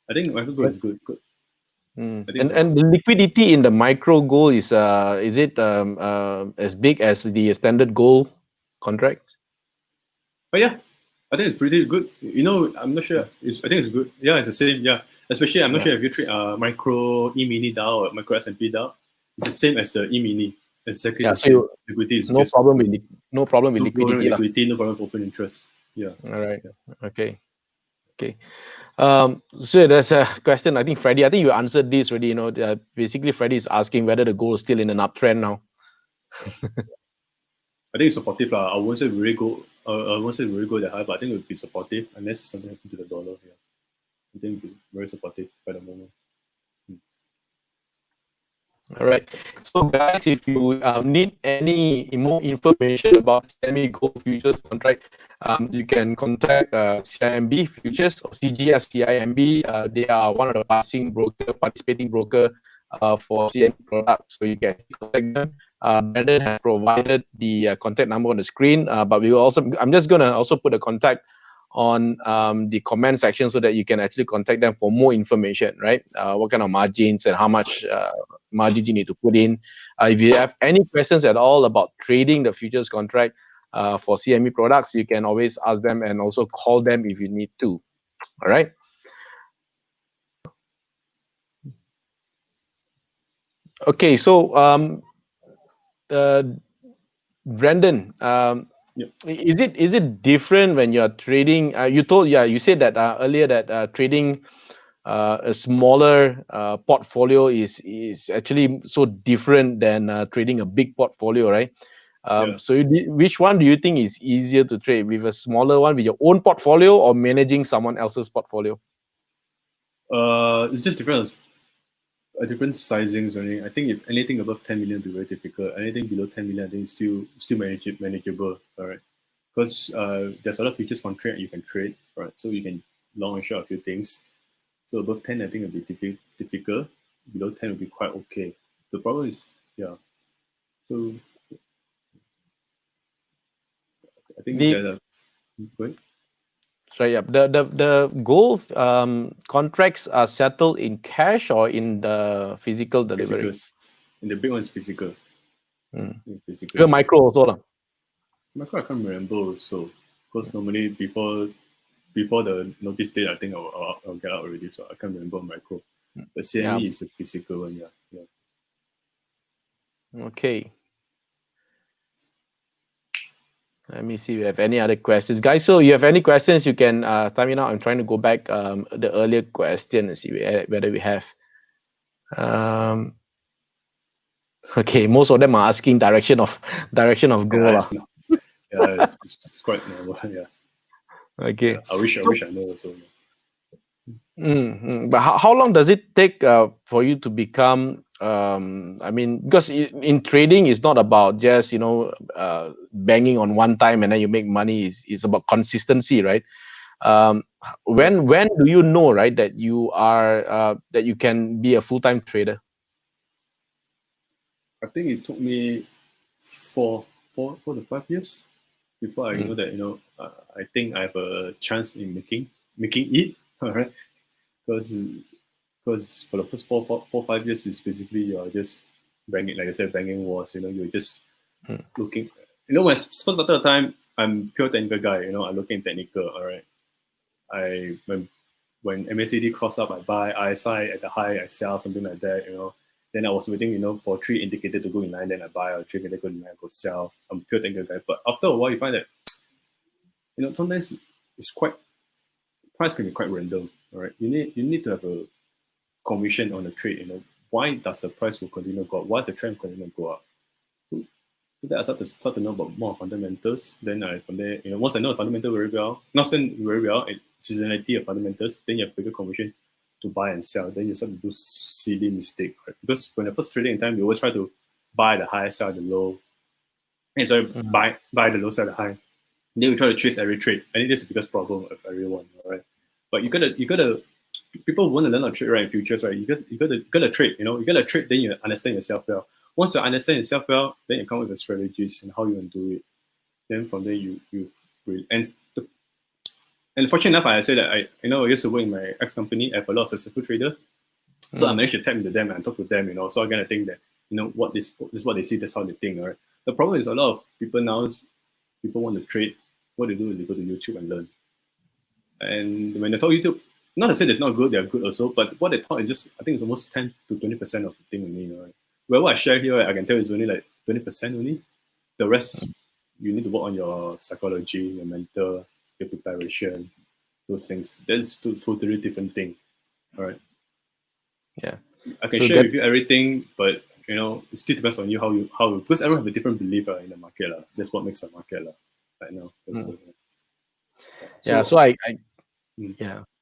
I think micro gold is good. I think And the liquidity in the micro gold is it as big as the standard gold contract? but yeah, I think it's pretty good. I'm not sure. I think it's good. Yeah, it's the same. Yeah, especially I'm not sure if you trade micro E-mini DAO or micro S&P DAO. It's the same as the E-mini. Exactly Yeah, the same. so Liquidity is no just problem with no problem with no problem with liquidity lah. liquidity, no problem with open interest. Yeah. All right. Okay. So there's a question. I think Freddie. I think you answered this already. Basically Freddie is asking whether the gold is still in an uptrend now. I think it's supportive lah. I won't say very good. I won't say very good that high, but I think it would be supportive unless something happens to the dollar. Yeah, I think it would be very supportive by the moment. All right. So guys, if you need any more information about semi gold futures contract, you can contact CIMB Futures or CGS CIMB. They are one of the participating broker for CIMB products. So you can contact them. Brandon has provided the contact number on the screen, but I'm just gonna also put a contact on the comment section so that you can actually contact them for more information, right? What kind of margins and how much margins you need to put in. If you have any questions at all about trading the futures contract for CME products, you can always ask them and also call them if you need to. All right. Okay, so Brandon, Yep. is it different when you're trading? You said that earlier that trading a smaller portfolio is actually so different than trading a big portfolio, right? Yeah. So which one do you think is easier to trade, with a smaller one with your own portfolio or managing someone else's portfolio? It's just different. Different sizings only. I think if anything above 10 million will be very difficult. Anything below 10 million, I think is still manageable. All right, because there's a lot of features on trade you can trade. All right, so you can long and short a few things. So above 10, I think it'll be difficult. Below 10 will be quite okay. The problem is, yeah. So I think The there's a good Sorry, yeah, the gold contracts are settled in cash or in the physical delivery? physicals. And the big one is physical. Physical. Even micro also lah. Micro, I can't remember also. Because normally before the notice date, I think I'll get out already. So I can't remember micro. The CME is a physical one, yeah. Okay. Let me see if we have any other questions. Guys, so you have any questions, you can time it out. I'm trying to go back the earlier question and see whether we have. Okay, most of them are asking direction of goal. It's quite normal, yeah. Okay. Yeah, I wish I know also. But how long does it take for you to become I mean, because in trading it's not about just banging on one time and then you make money. It's about consistency, right? When do you know, right, that you are that you can be a full-time trader? I think it took me 4 to 5 years before I know that I think I have a chance in making it. All right, because for the first 5 years is basically you're just banging, like I said, banging walls. You're just looking. When I first started the time, I'm pure technical guy. I'm looking technical. All right, when MACD cross up, I buy. ISI at the high, I sell, something like that. Then I was waiting, for 3 indicator to go in line, then I buy, or 3 indicator to go in line, I go sell. I'm a pure technical guy. But after a while, you find that, sometimes it's price can be quite random. All right, you need to have a conviction on the trade. Why does the price will continue to go up? Why does the trend continue to go up? So that I start to know about more fundamentals. Then from there, once I know the fundamental very well, not saying very well, seasonality of fundamentals, then you have bigger conviction to buy and sell. Then you start to do silly mistake, right? Because when I first trading in time, you always try to buy the high, sell the low. And so buy the low, sell the high. And then we try to chase every trade. I think this is the biggest problem of everyone, all right? But you gotta people want to learn how to trade right in futures, right? You gotta trade, you gotta trade, then you understand yourself well. Once you understand yourself well, then you come up with the strategies and how you want to do it. Then from there you and fortunate enough, I say that I used to work in my ex company. I have a lot of successful traders, so I managed to tap into them and talk to them. So I kind of think that what this is what they see, that's how they think. All right. The problem is a lot of people now. People want to trade. What they do is they go to YouTube and learn. And when they talk YouTube, not to say it's not good, they're good also. But what they talk is just, I think it's almost 10 to 20% of the thing only. Right? Well, what I share here, I can tell is only like 20% only. The rest, you need to work on your psychology, your mental, your preparation, those things. That's two totally different thing. All right. Yeah. I can share with you everything, but it still depends on you how because everyone have a different belief in the market. That's what makes the market right now.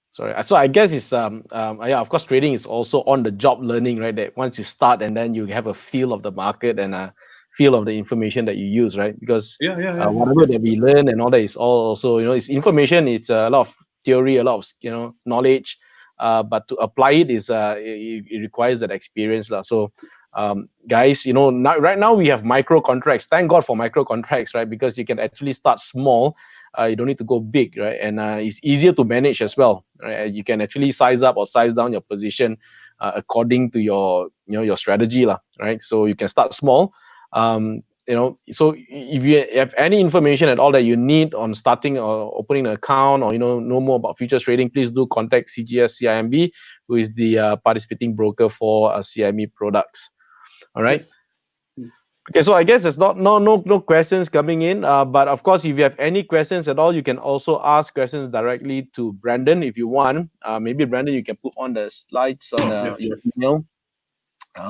So I guess it's of course trading is also on the job learning, right? That once you start and then you have a feel of the market and a feel of the information that you use, right? Because whatever that we learn and all that is all also it's information. It's a lot of theory, a lot of knowledge, but to apply it is it requires that experience, so guys, right now we have micro contracts. Thank God for micro contracts, right? Because you can actually start small. You don't need to go big, right? And it's easier to manage as well, right? You can actually size up or size down your position according to your your strategy, right? So you can start small. So if you have any information at all that you need on starting or opening an account, or know more about futures trading, please do contact CGS-CIMB, who is the participating broker for CIMB products. All right. Okay, so I guess there's no questions coming in, but of course, if you have any questions at all, you can also ask questions directly to Brandon if you want. Maybe Brandon, you can put on the slides on your email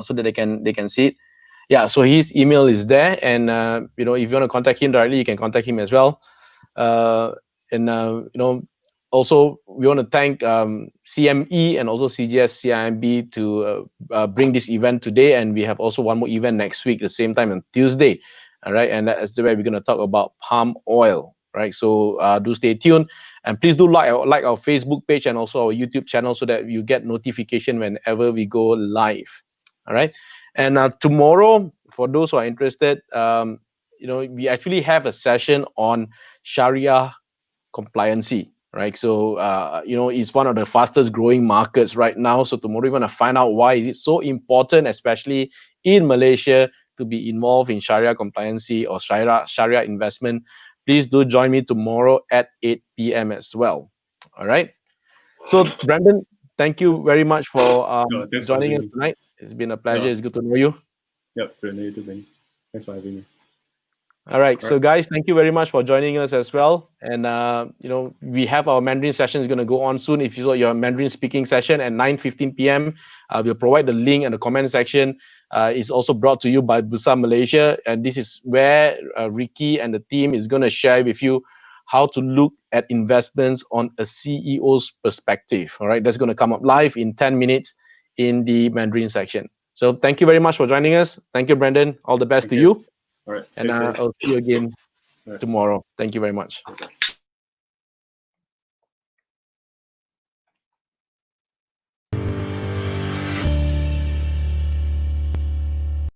so that they can see it. Yeah, so his email is there, and if you want to contact him directly, you can contact him as well. Also, we want to thank CME and also CGS-CIMB to bring this event today, and we have also one more event next week, the same time on Tuesday. All right, and that's where we're going to talk about palm oil. Right, so do stay tuned, and please do like our Facebook page and also our YouTube channel so that you get notification whenever we go live. All right, and tomorrow, for those who are interested, we actually have a session on Sharia compliancy. Right, so it's one of the fastest growing markets right now. So tomorrow we're going to find out why is it so important, especially in Malaysia, to be involved in Sharia compliancy or Sharia investment. Please do join me tomorrow at 8 p.m. as well. All right. So Brandon, thank you very much for joining us tonight. It's been a pleasure. It's good to know you. Yep, good to know you too, Ben. Thanks for having me. All right, so guys, thank you very much for joining us as well. And we have our Mandarin session is going to go on soon. If you saw your Mandarin speaking session at 9:15 p.m., we'll provide the link in the comment section. It's also brought to you by Bursa Malaysia, and this is where Ricky and the team is going to share with you how to look at investments on a CEO's perspective. All right, that's going to come up live in 10 minutes in the Mandarin section. So thank you very much for joining us. Thank you, Brandon. All the best to you. All right. And I'll see you again tomorrow. Thank you very much.